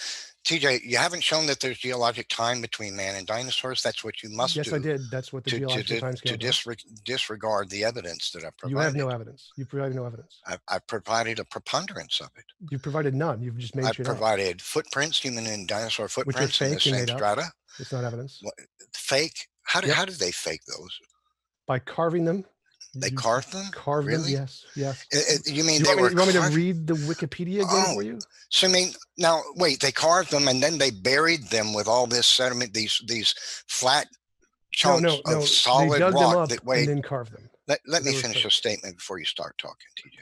TJ, you haven't shown that there's geologic time between man and dinosaurs. That's what you must Yes, do. I did. That's what the geological time scale does. Disregard the evidence that I've provided. You have no evidence. You provided no evidence. I've provided a preponderance of it. You provided none. You've just made I've shit up. provided footprints, human and dinosaur footprints in the fake and same made up. strata. It's not evidence. Fake? How did Yep. how did they fake those? By carving them. They You carved them? Carved them. Really? Yes. Yes. You mean You they were want me to carved? read the Wikipedia again for you? So I mean, now wait, they carved them and then they buried them with all this sediment, these flat chunks No. of They solid dug them rock up that and weighed. then carved them. Let they me were finish fake. a statement before you start talking, TJ.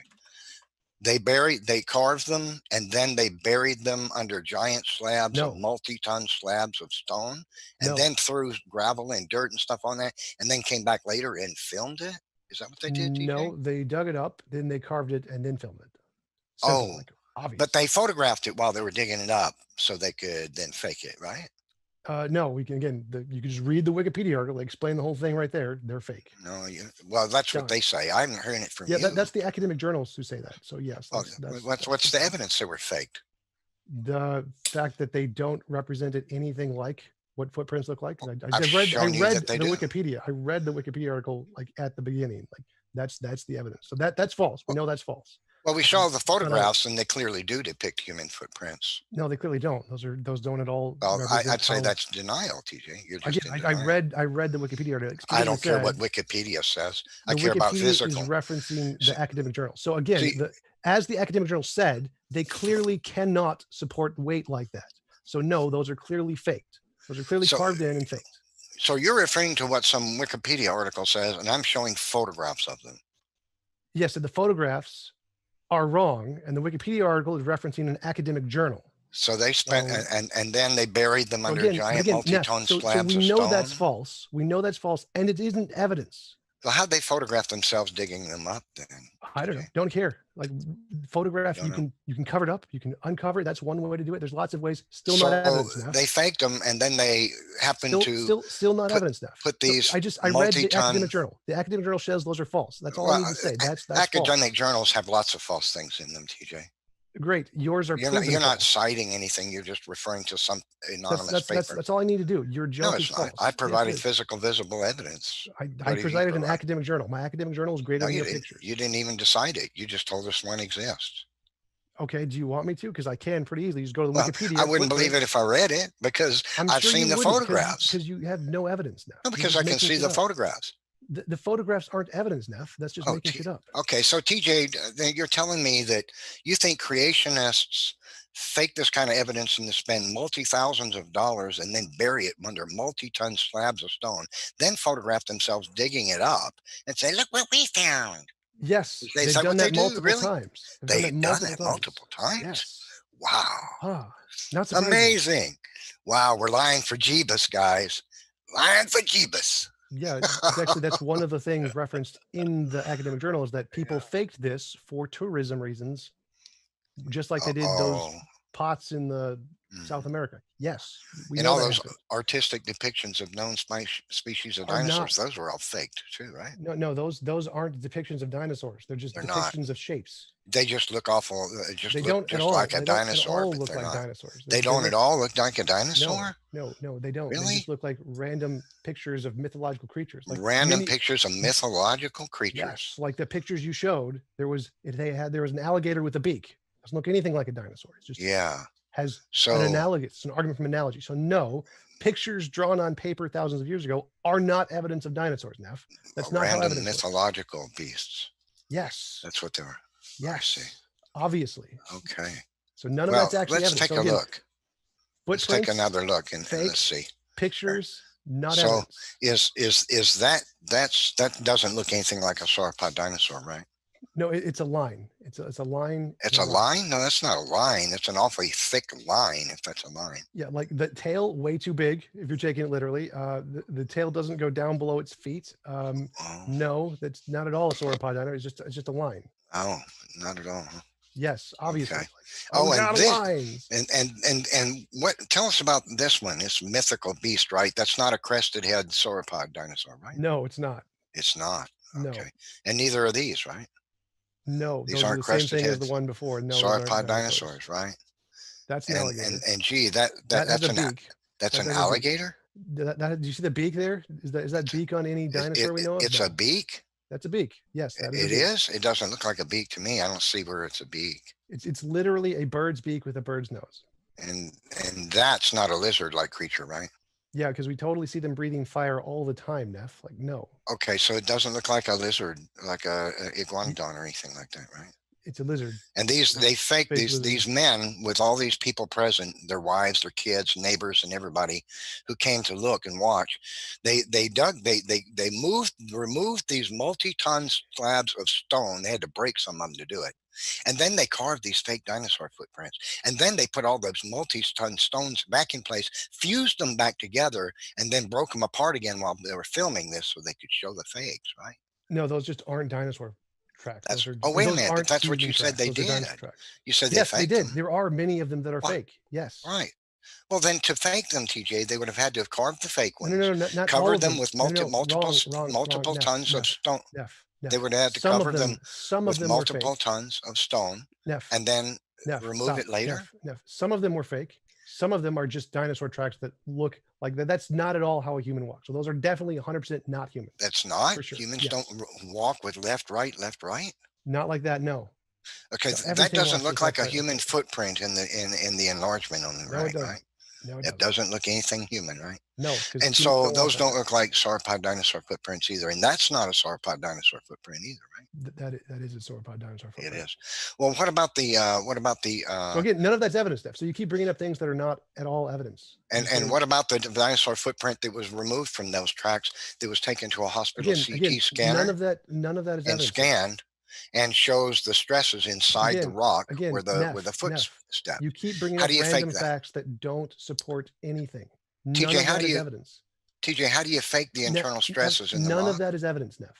They carved them and then they buried them under giant slabs of No. multi-ton slabs of stone, and No. then threw gravel and dirt and stuff on that, and then came back later and filmed it. Is that what they did, TJ? No, they dug it up, then they carved it and then filmed it. Oh, Like, obvious. But they photographed it while they were digging it up so they could then fake it, right? No, we can you can just read the Wikipedia article, explain the whole thing right there. They're fake. No, well, that's Done. what they say. I haven't heard it from Yeah, you. that's the academic journals who say that. So yes, What's the evidence they were faked? the fact that they don't represent it anything like what footprints look like. I I've read shown you that they the do. Wikipedia. I read the Wikipedia article like at the beginning. Like that's the evidence. So that's false. We know that's false. Well, we saw the photographs, and they clearly do depict human footprints. No, they clearly don't. Those don't at all. Well, represent I'd say how- that's denial, TJ. You're just Again, in I denial. read the Wikipedia article. I don't care what Said Wikipedia says. I the care about Wikipedia physical. is referencing the See- academic journal. So again, see- as the academic journal said, they clearly cannot support weight like that. So no, those are clearly faked. Those are clearly So- carved in and faked. So you're referring to what some Wikipedia article says, and I'm showing photographs of them. Yes, and the photographs are wrong, and the Wikipedia article is referencing an academic journal. So they spent, So- and then they buried them under giant Neff, multi-ton so slabs we of know stone. that's false. We know that's false, and it isn't evidence. So how'd they photograph themselves digging them up then? I don't know. TJ? Don't care. Like photograph, Don't know. you can cover it up, you can uncover it. That's one way to do it. There's lots of ways. Still So not evidence. Neff. they faked them, and then they happened to Still not put- evidence. Neff. put So these I read the multi-ton- academic journal. The academic journal says those are false. That's all I need to say. That's false. academic journals have lots of false things in them, TJ. Great. Yours are You're proven not false. citing anything. You're just referring to some anonymous paper. That's all I need to do. Your joke No, is it's false. not. I Yes, it provided is. physical, visible evidence. I have you presided an provided? academic journal. My academic journal is greater No, than you your didn't. pictures. You didn't even decide it. You just told us one exists. Okay. Do you want me to? Because I can pretty easily. Just go to the Well, Wikipedia. I wouldn't believe it if I read it because I've seen the photographs. Because you have no evidence now. No, because I can see the photographs. The photographs aren't evidence, Neff. That's just Oh, making shit up. Okay, so TJ, you're telling me that you think creationists fake this kind of evidence and to spend multi-thousands of dollars and then bury it under multi-ton slabs of stone, then photograph themselves digging it up and say, "Look what we found." Yes, Is they've that done what they that do? multiple Really? times. They've done that times. multiple times. Yes. Wow, Not surprising. amazing! Wow, we're lying for Jeebus, guys. Lying for Jeebus. Yeah, actually, that's one of the things referenced in the academic journal is that people faked this for tourism reasons, just like they did those Oh. pots in the Mm. South America. Yes, we And know all that those happened. artistic depictions of known species of Are not- dinosaurs, those were all faked too, right? No, those aren't depictions of dinosaurs. They're just They're not. depictions of shapes. They just look awful. Just They look don't at just all. like a They don't at dinosaur, all but look they're like not. dinosaurs. They don't at all look like a dinosaur. No, they don't. They Really? just look like random pictures of mythological creatures. Like Random many- pictures of mythological creatures. Yes, like the pictures you showed. There was an alligator with a beak. Doesn't look anything like a dinosaur. It's just Yeah. has So an analogous. It's an argument from analogy. So no, pictures drawn on paper thousands of years ago are not evidence of dinosaurs, Neff. That's not how Random evidence works. mythological beasts. Yes. That's what they were. Yes. Obviously. Okay. So none of Well, that's actually let's evidence. take So a again, look. Let's take another look and let's see. Pictures, not So evidence. is that doesn't look anything like a sauropod dinosaur, right? No, it's a line. It's a line. It's a line? No, that's not a line. It's an awfully thick line if that's a line. Yeah, like the tail way too big if you're taking it literally. The tail doesn't go down below its feet. No, that's not at all a sauropod dino. It's just a line. Oh, not at all. Huh? Yes, obviously. Okay. And this and what? Tell us about this one. This mythical beast, right? That's not a crested head sauropod dinosaur, right? No, it's not. It's not. No. Okay. And neither are these, right? No, these those aren't are the same crested thing as heads. the one before. No, sauropod dinosaurs, right? That's an alligator. And gee, that's an alligator. Do you see the beak there? Is that beak on any dinosaur we know of? It's a beak. That's a beak. Yes, it is. It doesn't look like a beak to me. I don't see where it's a beak. It's literally a bird's beak with a bird's nose. And that's not a lizard-like creature, right? Yeah, because we totally see them breathing fire all the time, Neff. Like, no. Okay, so it doesn't look like a lizard, like a iguanodon or anything like that, right? It's a lizard. And they fake these men with all these people present, their wives, their kids, neighbors, and everybody who came to look and watch. They removed these multi-ton slabs of stone. They had to break some of them to do it. And then they carved these fake dinosaur footprints. And then they put all those multi-ton stones back in place, fused them back together, and then broke them apart again while they were filming this so they could show the fakes, right? No, those just aren't dinosaur tracks. Wait a minute, but that's what you said they did. You said yes, they did. them. There are many of them that are fake. Yes. Right. Well, then to fake them, TJ, they would have had to have carved the fake ones. No, not covered them with multiple tons of stone. They would have had to cover them with multiple tons of stone and then remove it later. Some of them were fake. Some of them are just dinosaur tracks that look like that. That's not at all how a human walks. So those are definitely 100% not human. That's not? Sure. Humans don't walk with left, right? Not like that, no. Okay, so that doesn't look like a human footprint in the enlargement on the right, right? No, it doesn't look anything human, right? No. And so those don't look like sauropod dinosaur footprints either. And that's not a sauropod dinosaur footprint either, right? That is a sauropod dinosaur footprint. It is. Well, what about the so again, none of that's evidence, Steph. So you keep bringing up things that are not at all evidence. And what about the dinosaur footprint that was removed from those tracks that was taken to a hospital CT scanner? None of that is evidence. Scanned and shows the stresses inside the rock where the footstep. You keep bringing up random facts that don't support anything. TJ, how do you evidence? TJ, how do you fake the internal stresses in the rock? None of that is evidence, Neff.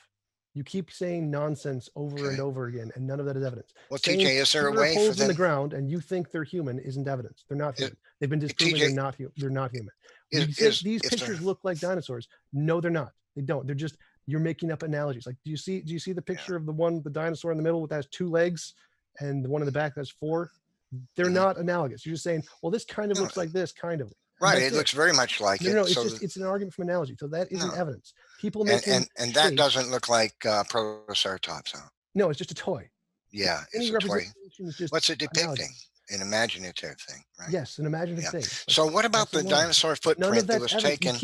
You keep saying nonsense over and over again, and none of that is evidence. Well, TJ, is there a way for them in the ground and you think they're human isn't evidence. They're not human. They've been disproven. They're not human. These pictures look like dinosaurs. No, they're not. They don't. They're just you're making up analogies. Like, do you see the picture of the dinosaur in the middle that has 2 legs and the one in the back that has 4? They're not analogous. You're just saying, well, this kind of looks like this, kind of. Right. It looks very much like it. No, it's an argument from analogy. So that isn't evidence. People making and that doesn't look like Protoceratops, huh? No, it's just a toy. Yeah, it's a toy. What's it depicting? An imaginative thing, right? Yes, an imaginative thing. So what about the dinosaur footprint that was taken?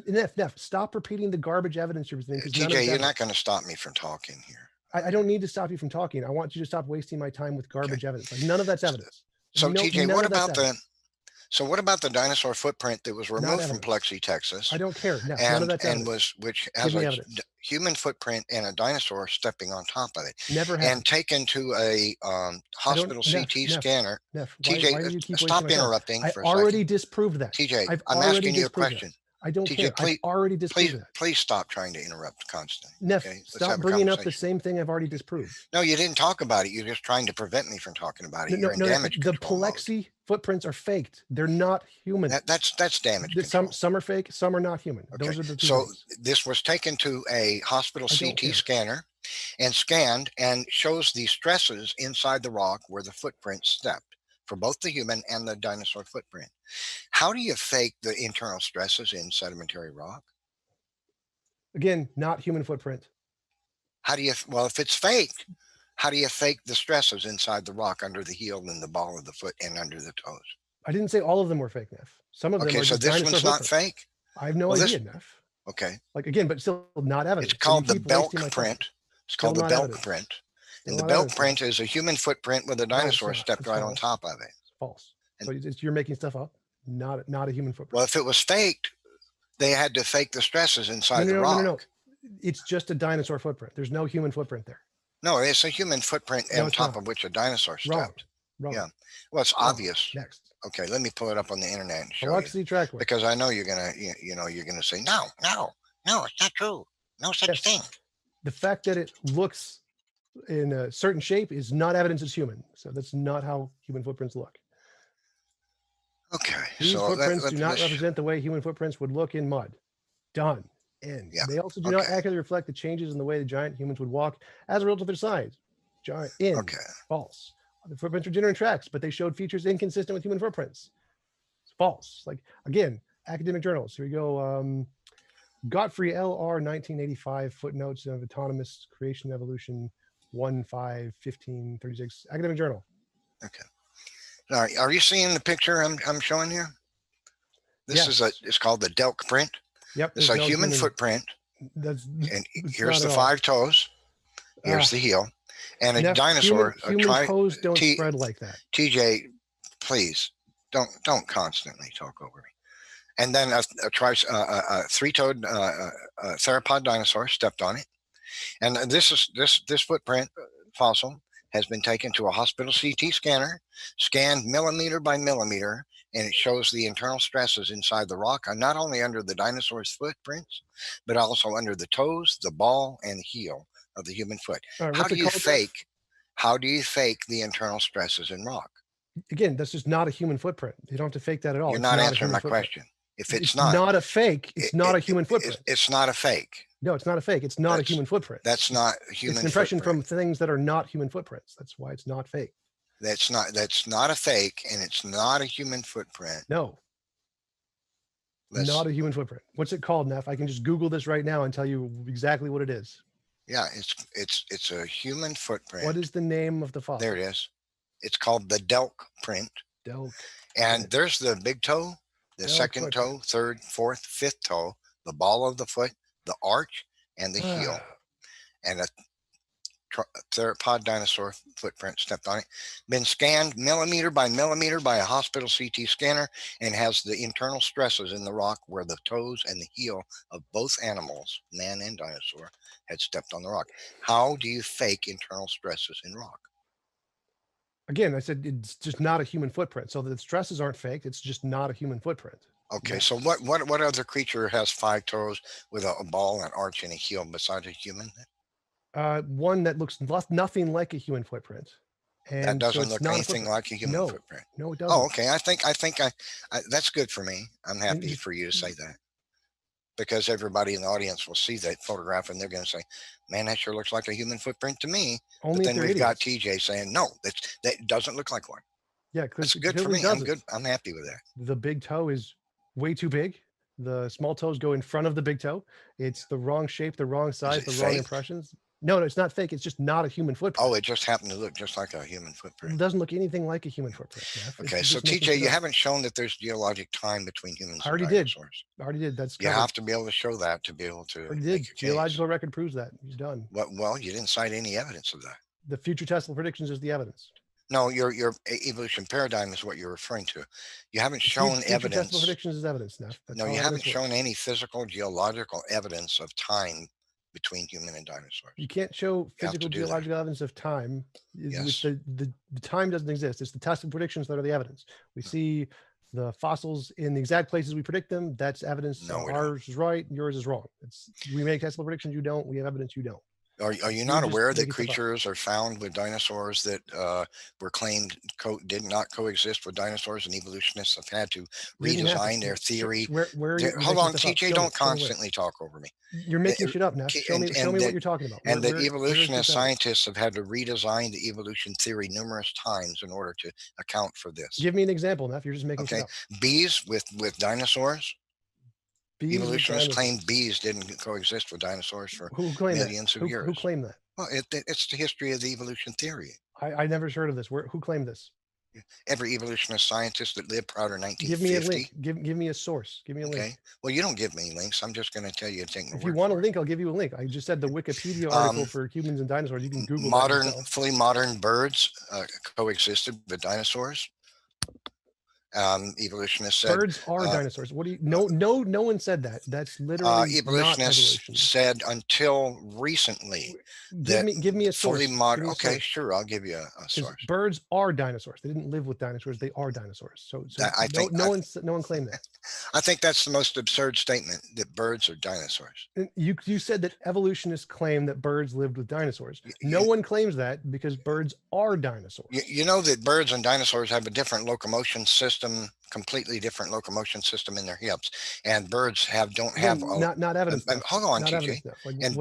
Neff, stop repeating the garbage evidence you're presenting. TJ, you're not going to stop me from talking here. I don't need to stop you from talking. I want you to stop wasting my time with garbage evidence. Like, none of that's evidence. So TJ, what about the dinosaur footprint that was removed from Plexi, Texas? I don't care. No, which has a human footprint and a dinosaur stepping on top of it. Never happened. And taken to a hospital CT scanner. TJ, stop interrupting for a second. I already disproved that. TJ, I'm asking you a question. I don't care. I've already disproved that. Please stop trying to interrupt constantly. Neff, stop bringing up the same thing I've already disproved. No, you didn't talk about it. You're just trying to prevent me from talking about it. You're in damage control. The Plexi footprints are faked. They're not human. That's damage control. Some are fake. Some are not human. Okay. Those are the two so things. This was taken to a hospital CT scanner and scanned and shows the stresses inside the rock where the footprint stepped for both the human and the dinosaur footprint. How do you fake the internal stresses in sedimentary rock? Again, not human footprint. How do you, well, if it's fake, how do you fake the stresses inside the rock under the heel and the ball of the foot and under the toes? I didn't say all of them were fake, Neff. Some of them Okay, are so just this dinosaur one's not footprints. fake? I have no Well, idea, Neff. Okay. Like, again, but still not evidence. It's called So the you keep wasting Belk my time. print. It's Still called the not Belk evidence. print. Still And the not Belk evidence, print Neff. is a human footprint with a No, it's dinosaur not. stepped It's right on false. top of it. It's false. And- So you're making stuff up. Not a human footprint. Well, if it was faked, they had to fake the stresses inside the rock. No. It's just a dinosaur footprint. There's no human footprint there. No, it's a human footprint No, on it's top not. of which a dinosaur Wrong. stepped. Wrong. Yeah. Well, it's Wrong. obvious. Next. Okay, let me pull it up on the internet and show you. Velocity trackway. Because I know you're gonna, you're gonna say, no, it's not true. No such thing. The fact that it looks in a certain shape is not evidence it's human. So that's not how human footprints look. Okay, These so footprints do not represent the way human footprints would look in mud. Done. End. Yeah. They also do not Okay. accurately reflect the changes in the way the giant humans would walk as a result of their size. Giant. End. Okay. False. The footprints are general tracks, but they showed features inconsistent with human footprints. It's false. Like, again, academic journals. Here we go. Godfrey L.R. 1985 footnotes of autonomous creation evolution 1/5/1536 academic journal. Okay. Now, are you seeing the picture I'm showing here? This Yes. it's called the Delk print. Yep. It's there's a no human footprint. That's And it's here's not the at all. 5 toes. Here's the heel. And a Neff, dinosaur. Human toes don't spread like that. TJ, please don't constantly talk over me. And then a 3-toed theropod dinosaur stepped on it. And this footprint fossil has been taken to a hospital CT scanner, scanned millimeter by millimeter, and it shows the internal stresses inside the rock, and not only under the dinosaur's footprints, but also under the toes, the ball, and heel of the human foot. All right, How what's do it you called, Neff? fake? How do you fake the internal stresses in rock? Again, that's just not a human footprint. You don't have to fake that at all. You're It's not a answering human my footprint. question. If it's not a fake, it's not a human footprint. It's not a fake. No, it's not a fake. It's not a human footprint. That's not a human. It's an impression footprint. from things that are not human footprints. That's why it's not fake. That's not a fake, and it's not a human footprint. No, not a human footprint. What's it called, Neff? I can just Google this right now and tell you exactly what it is. Yeah, it's a human footprint. What is the name of the fossil? There it is. It's called the Delk print. Delk. And there's the big toe, the Delk second footprint. toe, third, fourth, fifth toe, the ball of the foot, the arch, and the heel. And a theropod dinosaur footprint stepped on it. Been scanned millimeter by a hospital CT scanner, and has the internal stresses in the rock where the toes and the heel of both animals, man and dinosaur, had stepped on the rock. How do you fake internal stresses in rock? Again, I said it's just not a human footprint. So the stresses aren't fake. It's just not a human footprint. Okay, Yeah. so what other creature has 5 toes with a ball, an arch, and a heel besides a human? One that looks nothing like a human footprint. And That doesn't it's look not a anything footprint. like a human No. footprint. No, it doesn't. Oh, okay. I think I that's good for me. I'm happy just- for you to say that, because everybody in the audience will see that photograph and they're going to say, "Man, that sure looks like a human footprint to me." Only But if then they're we've got idiots. TJ saying, "No, that doesn't look like one." Yeah, because That's good for me. I'm good. I'm happy with that. The big toe is way too big. The small toes go in front of the big toe. It's the wrong shape, the wrong size, it the wrong fake? impressions. No, it's not fake. It's just not a human footprint. Oh, it just happened to look just like a human It footprint. doesn't look anything like a human footprint. Jeff. Okay, It's so just making TJ, shit you up. haven't shown that there's geologic time between humans I already and did. dinosaurs. I already did. That's You covered. have to be able to show that to be able to Already make did. your case. Geological record proves that. He's done. Well, you didn't cite any evidence of that. The future Tesla predictions is the evidence. No, your evolution paradigm is what you're referring to. You haven't shown Future Tesla evidence. predictions is evidence, Neff. That's No, how you haven't evidence works. shown any physical geological evidence of time between human and dinosaurs. You can't show You have to physical do that. geological evidence of time. Yes. The time doesn't exist. It's the Tesla predictions that are the evidence. We see the fossils in the exact places we predict them. That's evidence. No, we don't. Ours is right, yours is wrong. We make Tesla predictions, you don't. We have evidence, you don't. Are you not just aware that making stuff up. creatures are found with dinosaurs that were claimed did not coexist with dinosaurs, and evolutionists have had to Didn't happen. redesign their theory? Where are you Hold making on, stuff up? TJ, Show don't me where. constantly talk over me. You're making shit up, Neff. Okay, Show me and what that- you're talking about. And that Where is this evolutionist evidence? scientists have had to redesign the evolution theory numerous times in order to account for this. Give me an example, Neff. You're just making Okay, shit up. bees with dinosaurs. Bees with Evolutionists dinosaurs. claim bees didn't coexist with dinosaurs for Who claimed millions that? of Who years. claimed that? Well, it's the history of the evolution theory. I never heard of this. Who claimed this? Every evolutionist scientist that lived prior to Give me a 1950. link. Give me a source. Give me a link. Okay. Well, you don't give me links. I'm just going to tell you to take my If word you want a for it. link, I'll give you a link. I just said the Wikipedia article for humans and dinosaurs. You can Google that yourself. Fully modern birds coexisted with dinosaurs. Evolutionists said Birds are dinosaurs. What do you? No one said that. That's literally not evolutionists evolution. said until recently. Give me a source. Fully modern. Give me a Okay, source. sure. I'll give you a 'Cause source. birds are dinosaurs. They didn't live with dinosaurs. They are dinosaurs. So no one claimed that. I think that's the most absurd statement, that birds are dinosaurs. You said that evolutionists claim that birds lived with dinosaurs. No one claims that because birds are dinosaurs. You know that birds and dinosaurs have a different location system, completely different locomotion system in their hips, and birds don't have not evidence. Hold on, not TJ. And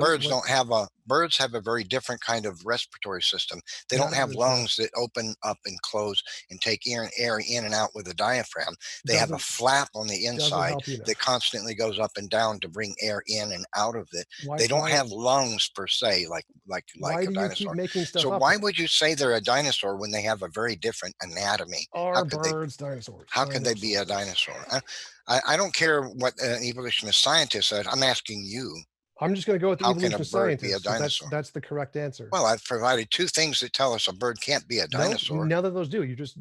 birds have a very different kind of respiratory system. They don't have lungs that open up and close and take air in and out with a diaphragm. They have a flap on the inside that constantly goes up and down to bring air in and out of it. They don't have lungs per se, like a dinosaur. Keep making stuff so up? Why would you say they're a dinosaur when they have a very different anatomy? Are birds dinosaurs? How could they be a dinosaur? I don't care what an evolutionist scientist said. I'm asking you. I'm just going to go with the evolutionist scientist. Dinosaur? That's the correct answer. Well, I've provided two things that tell us a bird can't be a dinosaur. None of those do. You're just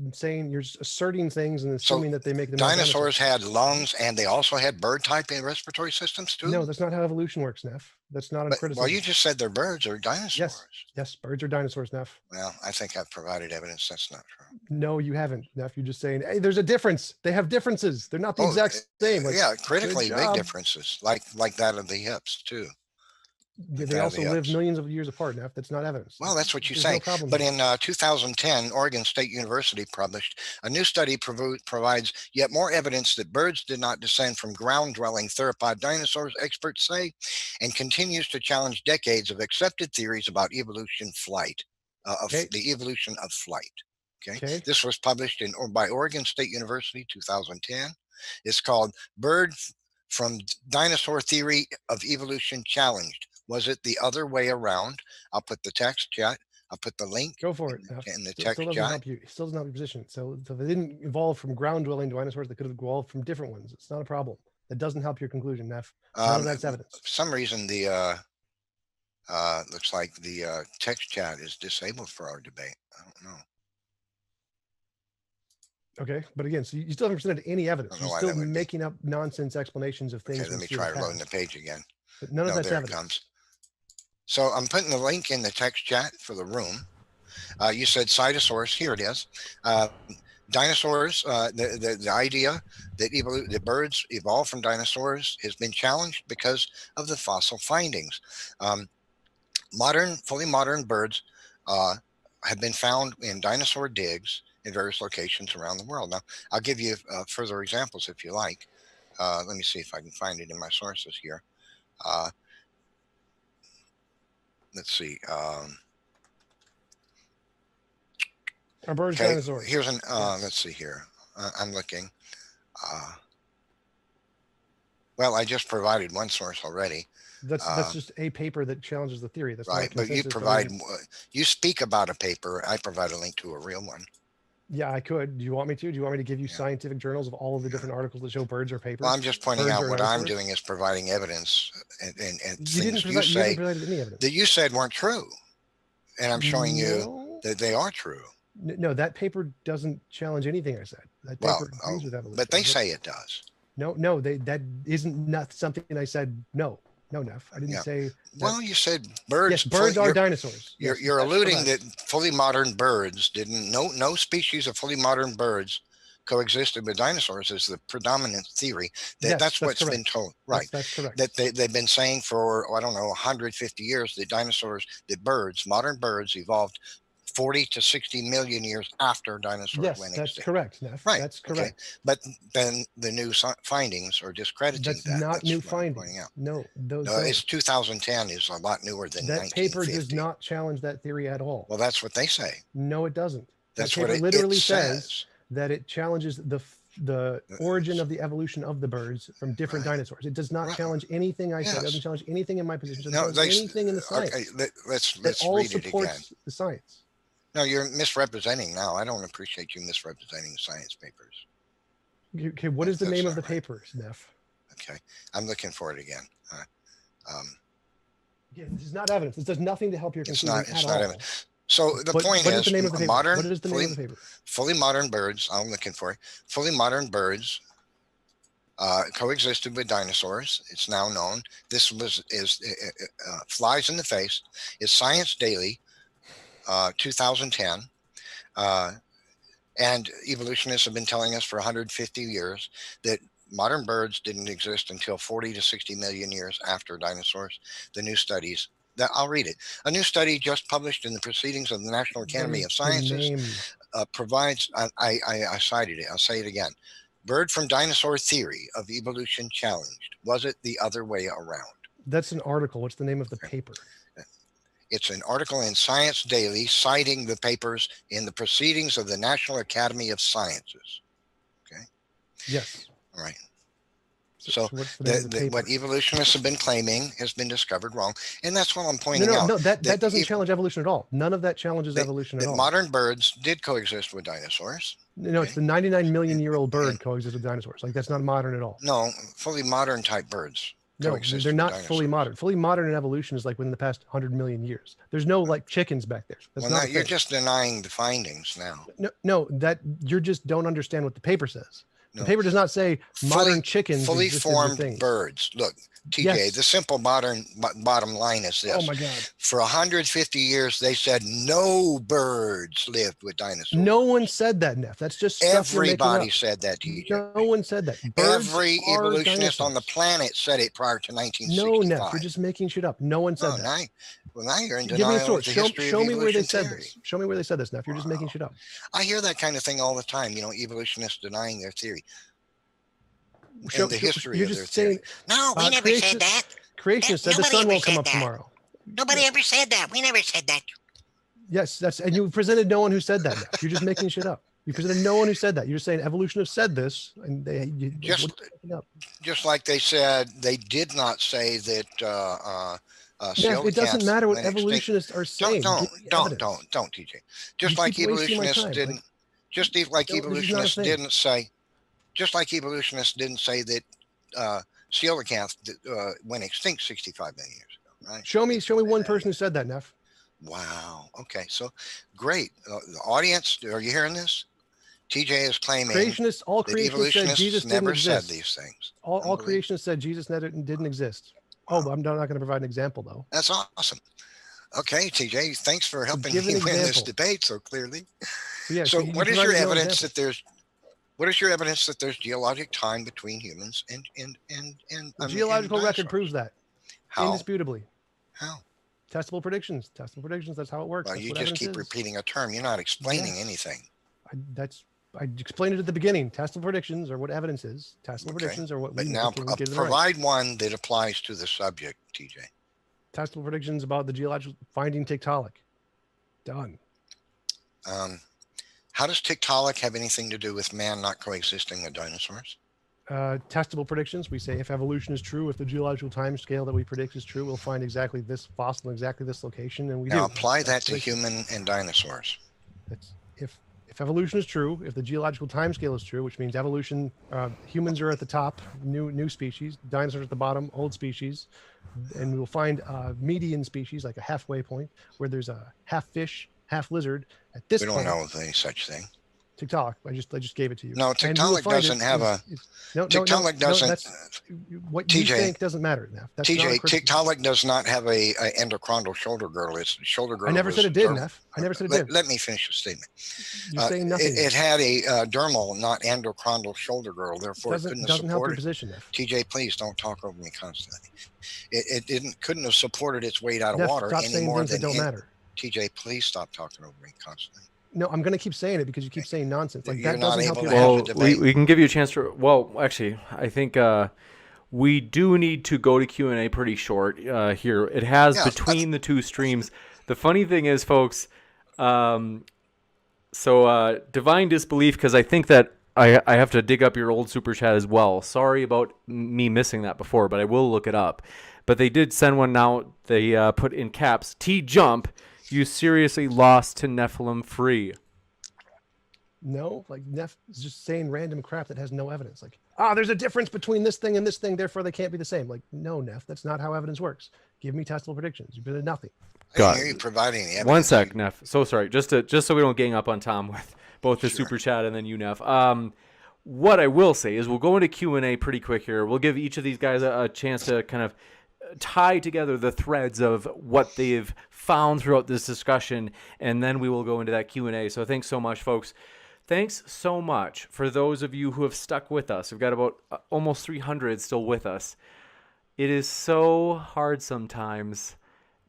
asserting things and assuming that they make them. Dinosaurs had lungs, and they also had bird-type respiratory systems too. No, that's not how evolution works, Neff. That's not a criticism. Well, you just said they're birds or dinosaurs. Yes, birds are dinosaurs, Neff. Well, I think I've provided evidence that's not true. No, you haven't, Neff. You're just saying, hey, there's a difference. They have differences. They're not the exact same. Critically big differences, like that of the hips too. They also live millions of years apart, Neff. That's not evidence. Well, that's what you say. But in 2010, Oregon State University published a new study provides yet more evidence that birds did not descend from ground-dwelling theropod dinosaurs, experts say, and continues to challenge decades of accepted theories about the evolution of flight. Okay. This was published by Oregon State University, 2010. It's called "Bird from Dinosaur Theory of Evolution Challenged. Was it the other way around?" I'll put the text chat. I'll put the link. Go for it. In the text chat. It still doesn't help your position. So they didn't evolve from ground-dwelling dinosaurs. They could have evolved from different ones. It's not a problem. That doesn't help your conclusion, Neff. None of that's evidence. For some reason, the looks like the text chat is disabled for our debate. I don't know. Okay, but again, so you still haven't presented any evidence. You're still making up nonsense explanations of things. Okay, let me try reloading the page again. But none of that's evidence. It comes. So I'm putting the link in the text chat for the room. You said Cytosaurus. Here it is. Dinosaurs, the idea that birds evolved from dinosaurs has been challenged because of the fossil findings. Fully modern birds have been found in dinosaur digs in various locations around the world. Now, I'll give you further examples if you like. Let me see if I can find it in my sources here. Let's see. Are birds dinosaurs? Here's an. Let's see here. I'm looking. Well, I just provided one source already. That's just a paper that challenges the theory. That's right. But you speak about a paper. I provide a link to a real one. Yeah, I could. Do you want me to? Do you want me to give you scientific journals of all of the different articles that show birds or papers? Well, I'm just pointing out what I'm doing is providing evidence and things you say that you said weren't true. And I'm showing you that they are true. No, that paper doesn't challenge anything I said. That paper agrees with evolution. But they say it does. No, that isn't not something I said. No, Neff. I didn't say. Well, you said birds. Yes, birds are dinosaurs. You're alluding that fully modern birds no species of fully modern birds coexisted with dinosaurs is the predominant theory. That's what's been told. Right. That's correct. That they've been saying for, I don't know, 150 years that modern birds evolved 40 to 60 million years after dinosaurs went extinct. Yes, that's correct, Neff. Right. That's correct. Okay. But then the new findings are discrediting that. That's not new findings. No, it's 2010 is a lot newer than that 1950. Paper does not challenge that theory at all. Well, that's what they say. No, it doesn't. That's that what paper literally says that it challenges the origin of the evolution of the birds from different dinosaurs. It does not challenge anything I said. It doesn't challenge anything in my position. It doesn't challenge anything in the science. Okay, let's all read it again. The science. No, you're misrepresenting now. I don't appreciate you misrepresenting science papers. Okay, what is the That's name of not the right. papers, Neff? Okay, I'm looking for it again. Yeah, this is not evidence. This does nothing to help your It's conclusion not. It's at not all. even. So the point What is is, the name of the paper? modern, What is the name of the paper? fully modern birds. I'm looking for it. Fully modern birds coexisted with dinosaurs. It's now known. This is flies in the face. Is Science Daily, 2010. And evolutionists have been telling us for 150 years that modern birds didn't exist until 40 to 60 million years after dinosaurs. The new studies that I'll read it. A new study just published in the Proceedings of the National Academy of Sciences provides. I cited it. I'll say it again. Bird from dinosaur theory of evolution challenged. Was it the other way around? That's an article. What's the name of the paper? It's an article in Science Daily citing the papers in the Proceedings of the National Academy of Sciences. Okay. Yes. All right. So what's the name of the paper? What evolutionists have been claiming has been discovered wrong, and that's what I'm pointing out. No, that doesn't challenge evolution at all. None of that challenges evolution at all. Modern birds did coexist with dinosaurs. No, it's the 99 million year old bird coexist with dinosaurs. Like that's not modern at all. No, fully modern type birds. No, they're not fully modern. Fully modern in evolution is like within the past 100 million years. There's no like chickens back there. That's well, now you're just denying the findings now. No, that you just don't understand what the paper says. The paper does not say modern chickens. Fully formed birds. Look, TJ, yes. The simple bottom line is this. Oh my God. For 150 years, they said no birds lived with dinosaurs. No one said that, Neff. That's just stuff everybody said that, TJ. No one said that. Birds Every evolutionist on the planet said it prior to 1965. No, Neff, you're just making shit up. No one said that. Now you're in denial of the history show of me where they theory. said this. Show me where they said this, Neff. You're just making shit up. I hear that kind of thing all the time. You know, evolutionists denying their theory. The history of their theory. No, we never said that. Creationists said the sun won't come up tomorrow. Nobody ever said that. We never said that. Yes, and you presented no one who said that. Neff. You're just making shit up. You presented no one who said that. You're just saying evolutionists said this, and just like they said they did not say that. It doesn't matter what evolutionists are saying. Don't, TJ. Just like evolutionists didn't. Just like evolutionists didn't say. Just like evolutionists didn't say that coelacanth went extinct 65 million years ago. Right? Show me one person who said that, Neff. Wow. Okay. So great. The audience, are you hearing this? TJ is claiming all creationists said Jesus never didn't said exist. these things. All creationists said Jesus didn't exist. Wow. Oh, I'm not going to provide an example though. That's awesome. Okay, TJ, thanks for helping me win this debate so clearly. So what is your evidence that there's? What is your evidence that there's geologic time between humans and the geological record proves that. How? Indisputably. How? Testable predictions. That's how it works. Well, you just keep repeating a term. You're not explaining anything. I explained it at the beginning. Testable predictions are what evidence is. Testable predictions are what we now provide one that applies to the subject, TJ. Testable predictions about the geological finding Tiktaalik. Done. How does Tiktaalik have anything to do with man not coexisting with dinosaurs? Testable predictions. We say if evolution is true, if the geological time scale that we predict is true, we'll find exactly this fossil in exactly this location, and we do. Now apply that to human and dinosaurs. That's if evolution is true, if the geological time scale is true, which means evolution, humans are at the top, new species, dinosaurs at the bottom, old species, and we will find a median species, like a halfway point, where there's a half fish, half lizard. At this point, we don't know of any such thing. Tiktaalik. I just gave it to you. No, Tiktaalik doesn't have a. Tiktaalik doesn't. What you think doesn't matter now. TJ, Tiktaalik does not have a endochondral shoulder girdle. Its shoulder girdle. I never said it did, Neff. I never said it did. Let me finish the statement. You're saying nothing. It had a dermal, not endochondral shoulder girdle. Therefore, it couldn't have doesn't help your supported. position, Neff. TJ, please don't talk over me constantly. It couldn't have supported its weight out of water any more than. Don't matter. TJ, please stop talking over me constantly. No, I'm going to keep saying it because you keep saying nonsense. Like that doesn't help you. Well, we can give you a chance to. Well, actually, I think we do need to go to Q&A pretty short here. It has between the two streams. The funny thing is, folks. Divine disbelief, because I think that I have to dig up your old super chat as well. Sorry about me missing that before, but I will look it up. But they did send one now. They put in caps TJump. You seriously lost to NephilimFree. No, like Neff is just saying random crap that has no evidence. Like, there's a difference between this thing and this thing, therefore they can't be the same. Like, no, Neff, that's not how evidence works. Give me testable predictions. You did nothing. I didn't hear you providing the evidence. One sec, Neff. So sorry. Just so we don't gang up on Tom with both the Sure. super chat and then you, Neff. What I will say is we'll go into Q&A pretty quick here. We'll give each of these guys a chance to kind of tie together the threads of what they've found throughout this discussion, and then we will go into that Q&A. So thanks so much, folks. Thanks so much for those of you who have stuck with us. We've got about almost 300 still with us. It is so hard sometimes,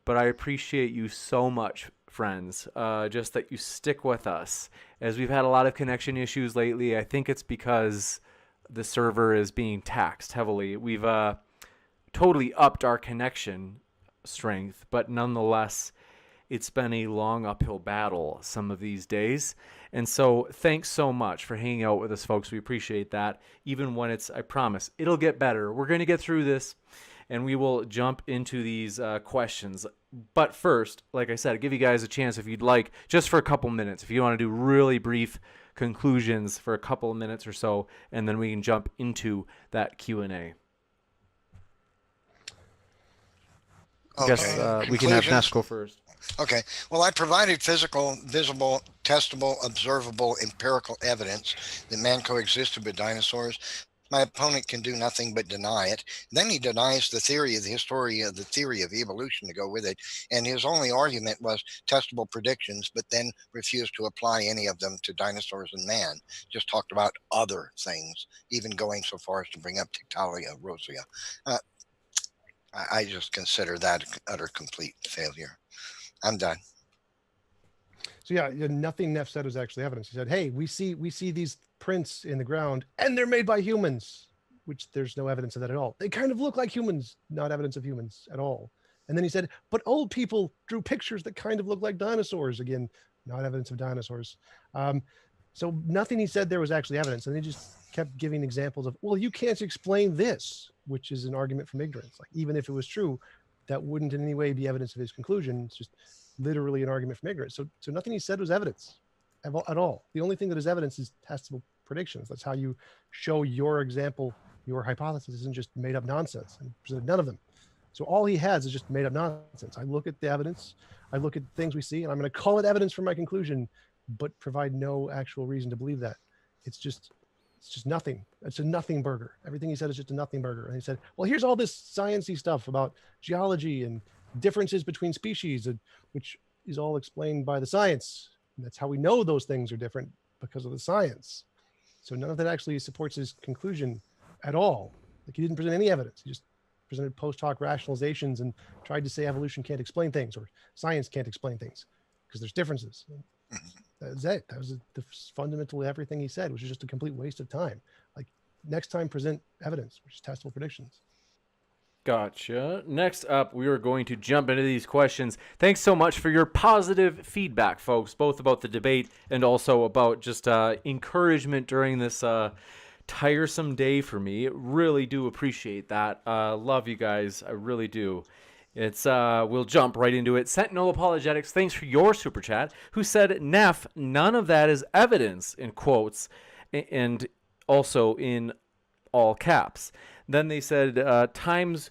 but I appreciate you so much, friends, just that you stick with us. As we've had a lot of connection issues lately, I think it's because the server is being taxed heavily. We've totally upped our connection strength, but nonetheless, it's been a long uphill battle some of these days. And so thanks so much for hanging out with us, folks. We appreciate that. Even when I promise, it'll get better. We're going to get through this, and we will jump into these questions. But first, like I said, I'll give you guys a chance if you'd like, just for a couple minutes, if you want to do really brief conclusions for a couple of minutes or so, and then we can jump into that Q&A. I guess we can have Neff go first. Okay. Well, I provided physical, visible, testable, observable, empirical evidence that man coexisted with dinosaurs. My opponent can do nothing but deny it. Then he denies the theory of the theory of evolution to go with it. And his only argument was testable predictions, but then refused to apply any of them to dinosaurs and man. Just talked about other things, even going so far as to bring up Tiktalia rosea. I just consider that utter complete failure. I'm done. So yeah, nothing Neff said was actually evidence. He said, "Hey, we see these prints in the ground, and they're made by humans," which there's no evidence of that at all. They kind of look like humans, not evidence of humans at all. And then he said, "But old people drew pictures that kind of look like dinosaurs." Again, not evidence of dinosaurs. So nothing he said there was actually evidence. And he just kept giving examples of, well, you can't explain this, which is an argument from ignorance. Like, even if it was true, that wouldn't in any way be evidence of his conclusion. It's just literally an argument from ignorance. So nothing he said was evidence at all. The only thing that is evidence is testable predictions. That's how you show your example, your hypothesis isn't just made up nonsense. And presented none of them. So all he has is just made up nonsense. I look at the evidence, I look at things we see, and I'm going to call it evidence for my conclusion, but provide no actual reason to believe that. It's just nothing. It's a nothing burger. Everything he said is just a nothing burger. And he said, well, here's all this sciencey stuff about geology and differences between species, which is all explained by the science. And that's how we know those things are different, because of the science. So none of that actually supports his conclusion at all. Like, he didn't present any evidence. He just presented post hoc rationalizations and tried to say evolution can't explain things or science can't explain things because there's differences. That's it. That was the fundamental everything he said, which is just a complete waste of time. Like, next time, present evidence, which is testable predictions. Gotcha. Next up, we are going to jump into these questions. Thanks so much for your positive feedback, folks, both about the debate and also about just encouragement during this tiresome day for me. Really do appreciate that. Love you guys. I really do. It's we'll jump right into it. Sentinel Apologetics, thanks for your super chat, who said, Neff, none of that is evidence, in quotes, and also in all caps. Then they said, times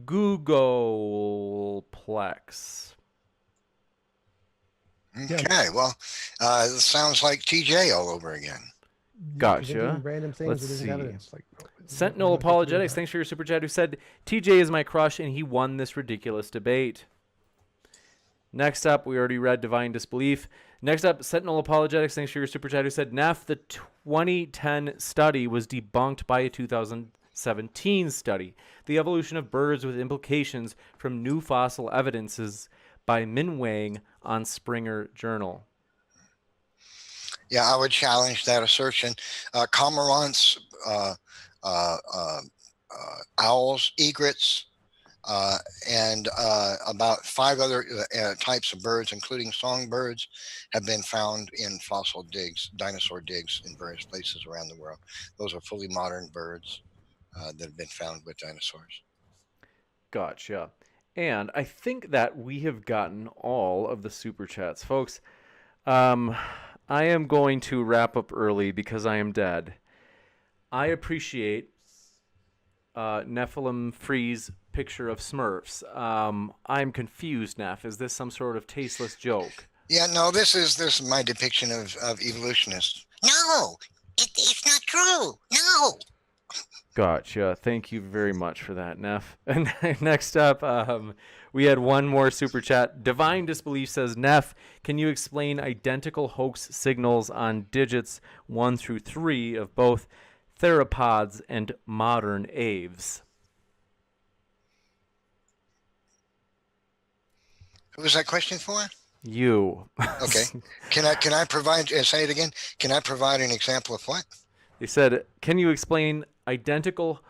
Googleplex. Okay, well, it sounds like TJ all over again. Gotcha. Random things Let's that isn't see. evidence. Like, Sentinel Apologetics, thanks for your super chat, who said, TJ is my crush and he won this ridiculous debate. Next up, we already read Divine Disbelief. Next up, Sentinel Apologetics, thanks for your super chat, who said, Neff, the 2010 study was debunked by a 2017 study. The evolution of birds with implications from new fossil evidences by Min Wang on Springer Journal. Yeah, I would challenge that assertion. Cormorants, owls, egrets, and about 5 other types of birds, including songbirds, have been found in fossil digs, dinosaur digs in various places around the world. Those are fully modern birds that have been found with dinosaurs. Gotcha. And I think that we have gotten all of the super chats. Folks, I am going to wrap up early because I am dead. I appreciate NephilimFree's picture of Smurfs. I'm confused, Neph. Is this some sort of tasteless joke? Yeah, no, this is my depiction of evolutionists. No, it's not true. No. Gotcha. Thank you very much for that, Neff. And next up, we had one more super chat. Divine Disbelief says, Neff, can you explain identical hoax signals on digits 1 through 3 of both theropods and modern aves? Who was that question for? You. Okay. Can I provide, say it again? Can I provide an example of what? They said, can you explain identical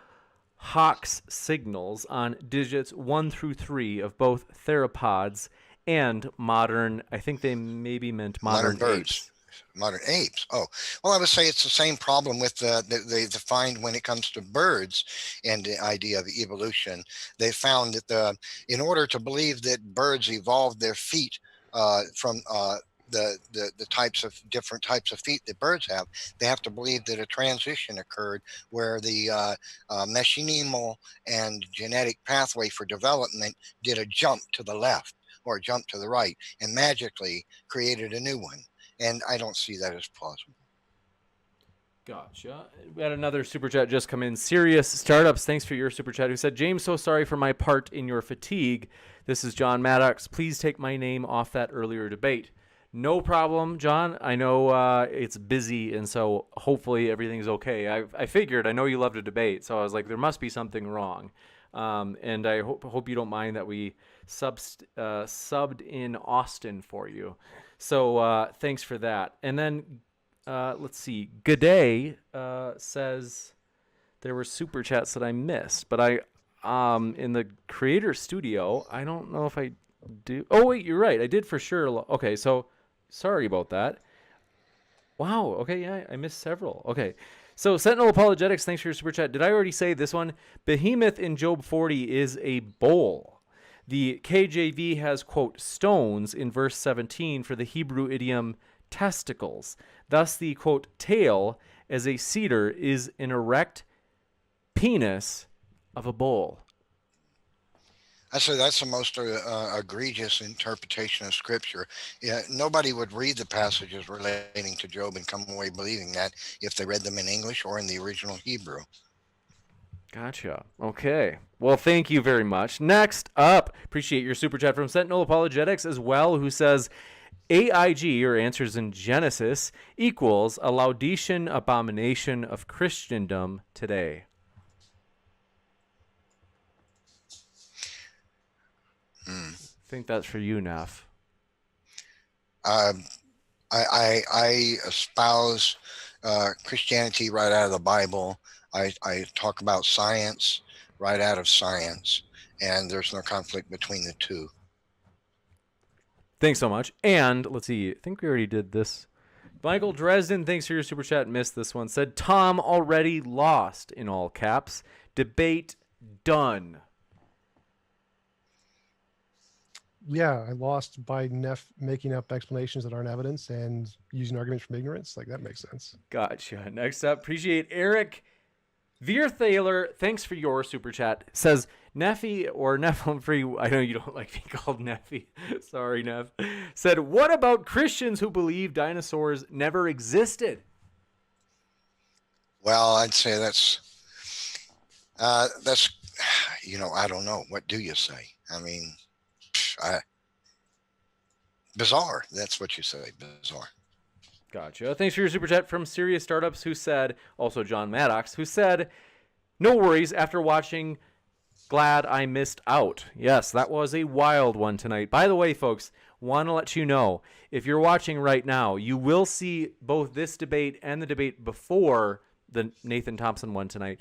Hawks signals on digits 1 through 3 of both theropods and modern, I think they maybe meant modern birds. apes. Modern apes. Oh, well, I would say it's the same problem with they find when it comes to birds and the idea of evolution. They found that in order to believe that birds evolved their feet from the different types of feet that birds have, they have to believe that a transition occurred where the mesenchymal and genetic pathway for development did a jump to the left or a jump to the right and magically created a new one. And I don't see that as plausible. Gotcha. We had another super chat just come in. Serious Startups, thanks for your super chat, who said, James, so sorry for my part in your fatigue. This is John Maddox. Please take my name off that earlier debate. No problem, John. I know it's busy, and so hopefully everything's okay. I figured, I know you love to debate, so I was like, there must be something wrong. And I hope you don't mind that we subbed in Austin for you. So thanks for that. And then let's see. G'day says there were super chats that I missed, but I in the creator studio, I don't know if I do. Oh wait, you're right. I did for sure. Okay, so sorry about that. Wow. Okay, yeah, I missed several. Okay. So Sentinel Apologetics, thanks for your super chat. Did I already say this one? Behemoth in Job 40 is a bowl. The KJV has, quote, stones in verse 17 for the Hebrew idiom testicles. Thus, the, quote, tail as a cedar is an erect penis of a bull. I say that's the most egregious interpretation of Scripture. Yeah, nobody would read the passages relating to Job and come away believing that if they read them in English or in the original Hebrew. Gotcha. Okay. Well, thank you very much. Next up, appreciate your super chat from Sentinel Apologetics as well, who says AIG, or Answers in Genesis, equals a Laodicean abomination of Christendom today. I think that's for you, Neff. I espouse Christianity right out of the Bible. I talk about science right out of science, and there's no conflict between the two. Thanks so much. And let's see, I think we already did this. Michael Dresden, thanks for your super chat. Missed this one. Said, Tom already lost, in all caps. Debate done. Yeah, I lost by Neff making up explanations that aren't evidence and using arguments from ignorance. Like, that makes sense. Gotcha. Next up, appreciate Eric Vierthaler. Thanks for your super chat. Says, Nephi or NephilimFree, I know you don't like being called Nephi. Sorry, Neff. Said, what about Christians who believe dinosaurs never existed? Well, I'd say that's, I don't know. What do you say? I mean, bizarre. That's what you say. Bizarre. Gotcha. Thanks for your super chat from Serious Startups, who said, also John Maddox, who said, no worries after watching Glad I Missed Out. Yes, that was a wild one tonight. By the way, folks, want to let you know, if you're watching right now, you will see both this debate and the debate before the Nathan Thompson one tonight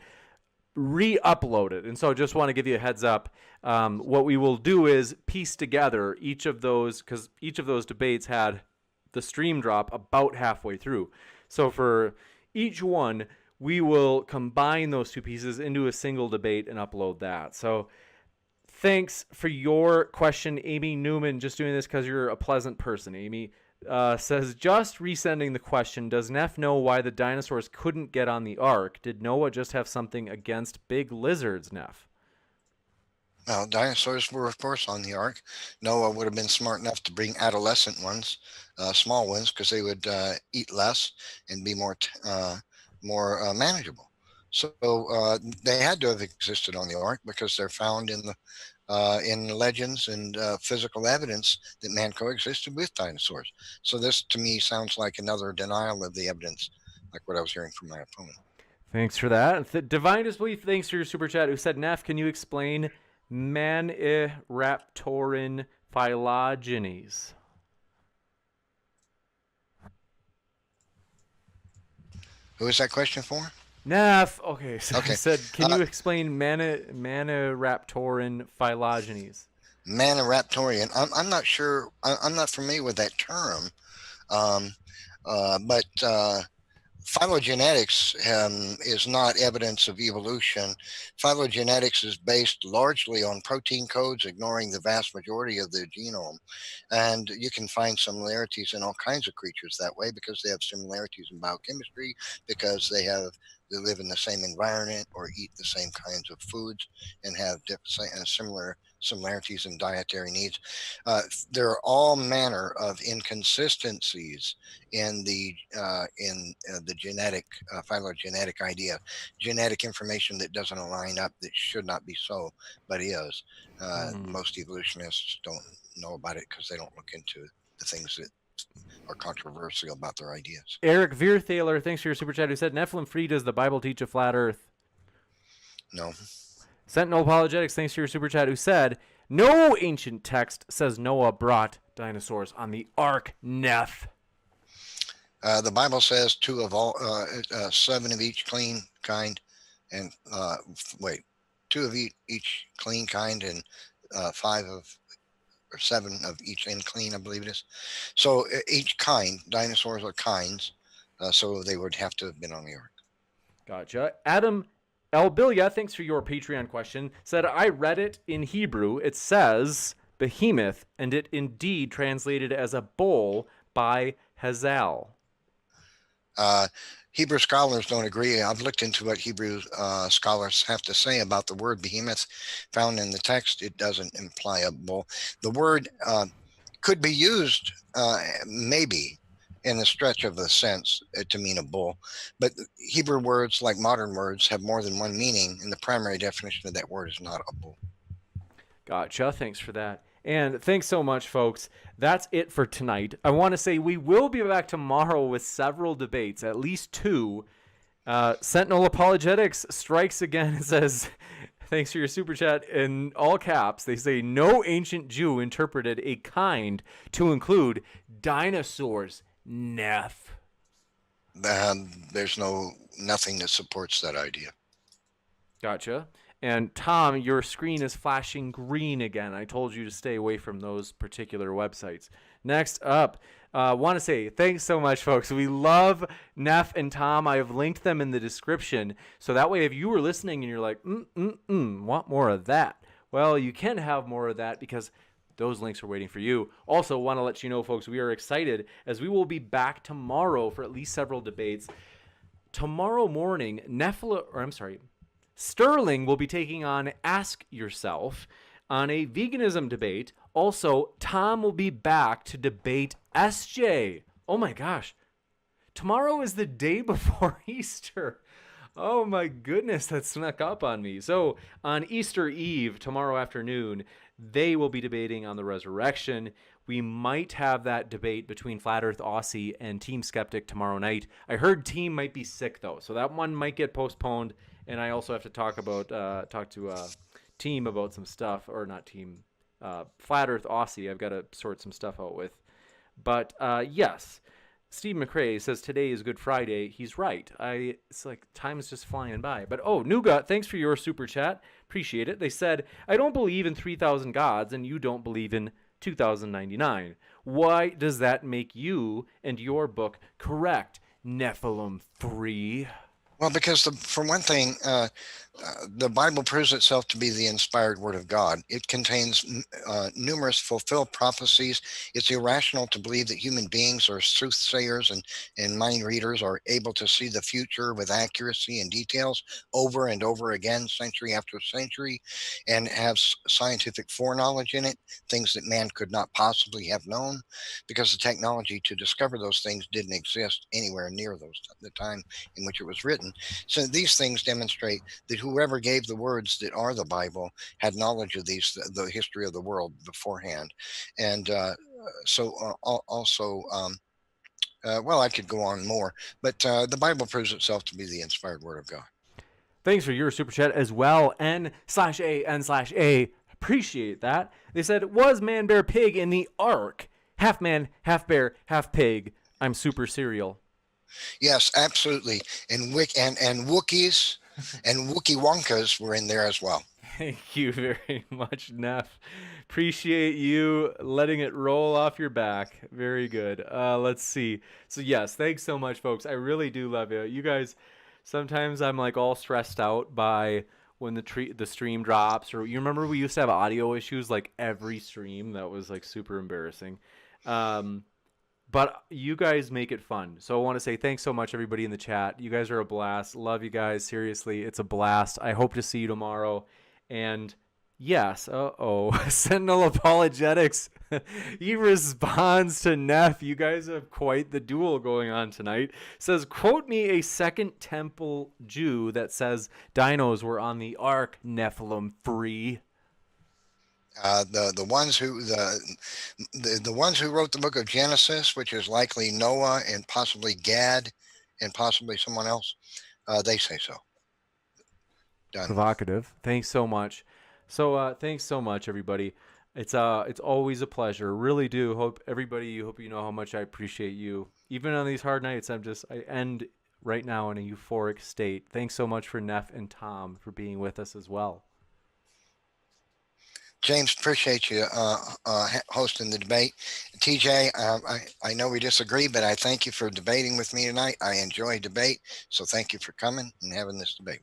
re-uploaded. And so just want to give you a heads up. What we will do is piece together each of those, because each of those debates had the stream drop about halfway through. So for each one, we will combine those two pieces into a single debate and upload that. So Thanks for your question, Amy Newman. Just doing this because you're a pleasant person, Amy. Says, just resending the question, does Neff know why the dinosaurs couldn't get on the ark? Did Noah just have something against big lizards, Neff? Well, dinosaurs were, of course, on the ark. Noah would have been smart enough to bring adolescent ones, small ones, because they would eat less and be more manageable. So they had to have existed on the ark because they're found in the legends and physical evidence that man coexisted with dinosaurs. So this, to me, sounds like another denial of the evidence, like what I was hearing from my opponent. Thanks for that. Divine Disbelief, thanks for your super chat, who said, Neff, can you explain Maniraptoran phylogenies? Who is that question for? Neff. Okay, so Okay. I said, can you explain Maniraptoran phylogenies? Maniraptorian. I'm not sure. I'm not familiar with that term. But phylogenetics is not evidence of evolution. Phylogenetics is based largely on protein codes, ignoring the vast majority of the genome. And you can find similarities in all kinds of creatures that way because they have similarities in biochemistry, because they live in the same environment or eat the same kinds of foods and have similar similarities in dietary needs. There are all manner of inconsistencies in the genetic phylogenetic idea, genetic information that doesn't align up, that should not be so, but is. Most evolutionists don't know about it because they don't look into the things that are controversial about their ideas. Eric Veerthaler, thanks for your super chat, who said, NephilimFree, does the Bible teach a flat earth? No. Sentinel Apologetics, thanks for your super chat, who said, no ancient text says Noah brought dinosaurs on the ark, Neff. The Bible says 7 of each clean kind, and 2 of each clean kind, and 7 of each unclean, I believe it is. So each kind, dinosaurs are kinds, so they would have to have been on the ark. Gotcha. Adam Elbilia, thanks for your Patreon question, said, I read it in Hebrew. It says behemoth, and it indeed translated as a bull by Hazal. Hebrew scholars don't agree. I've looked into what Hebrew scholars have to say about the word behemoth found in the text. It doesn't imply a bull. The word could be used maybe in the stretch of the sense to mean a bull, but Hebrew words, like modern words, have more than one meaning, and the primary definition of that word is not a bull. Gotcha. Thanks for that. And thanks so much, folks. That's it for tonight. I want to say we will be back tomorrow with several debates, at least 2. Sentinel Apologetics strikes again and says, thanks for your super chat, in all caps. They say, no ancient Jew interpreted a kind to include dinosaurs, Neff. There's nothing that supports that idea. Gotcha. And Tom, your screen is flashing green again. I told you to stay away from those particular websites. Next up, want to say thanks so much, folks. We love Neff and Tom. I have linked them in the description. So that way, if you were listening and you're like, want more of that, well, you can have more of that because those links are waiting for you. Also, want to let you know, folks, we are excited as we will be back tomorrow for at least several debates. Tomorrow morning, Sterling will be taking on Ask Yourself on a veganism debate. Also, Tom will be back to debate SJ. Oh my gosh. Tomorrow is the day before Easter. Oh my goodness, that snuck up on me. So on Easter Eve, tomorrow afternoon, they will be debating on the resurrection. We might have that debate between Flat Earth Aussie and Team Skeptic tomorrow night. I heard Team might be sick though, so that one might get postponed. And I also have to talk to Team about some stuff, or not Team, Flat Earth Aussie. I've got to sort some stuff out with. But yes, Steve McRae says today is Good Friday. He's right. It's like time is just flying by. But Nougat, thanks for your super chat. Appreciate it. They said, I don't believe in 3,000 gods, and you don't believe in 2,099. Why does that make you and your book correct, NephilimFree? Well, because for one thing, the Bible proves itself to be the inspired word of God. It contains numerous fulfilled prophecies. It's irrational to believe that human beings or soothsayers and mind readers are able to see the future with accuracy and details over and over again, century after century, and have scientific foreknowledge in it, things that man could not possibly have known, because the technology to discover those things didn't exist anywhere near the time in which it was written. So these things demonstrate that whoever gave the words that are the Bible had knowledge of the history of the world beforehand. And also, well, I could go on more, but the Bible proves itself to be the inspired word of God. Thanks for your super chat as well. N/A/N/A. Appreciate that. They said, was man, bear, pig in the ark? Half man, half bear, half pig. I'm super cereal. Yes, absolutely. And Wookiees and Wookie Wonkas were in there as well. Thank you very much, Neff. Appreciate you letting it roll off your back. Very good. Let's see. So yes, thanks so much, folks. I really do love you. You guys, sometimes I'm like all stressed out by when the stream drops, or you remember we used to have audio issues like every stream. That was like super embarrassing. But you guys make it fun. So I want to say thanks so much, everybody in the chat. You guys are a blast. Love you guys. Seriously, it's a blast. I hope to see you tomorrow. And yes, Sentinel Apologetics. He responds to Neff. You guys have quite the duel going on tonight. Says, quote me a Second Temple Jew that says dinos were on the ark, NephilimFree. The ones who the ones who wrote the book of Genesis, which is likely Noah and possibly Gad and possibly someone else, they say so. Done. Provocative. Thanks so much. So thanks so much, everybody. It's always a pleasure. Really do hope you know how much I appreciate you. Even on these hard nights, I end right now in a euphoric state. Thanks so much for Neff and Tom for being with us as well. James, appreciate you hosting the debate. TJ, I know we disagree, but I thank you for debating with me tonight. I enjoy debate, so thank you for coming and having this debate with me.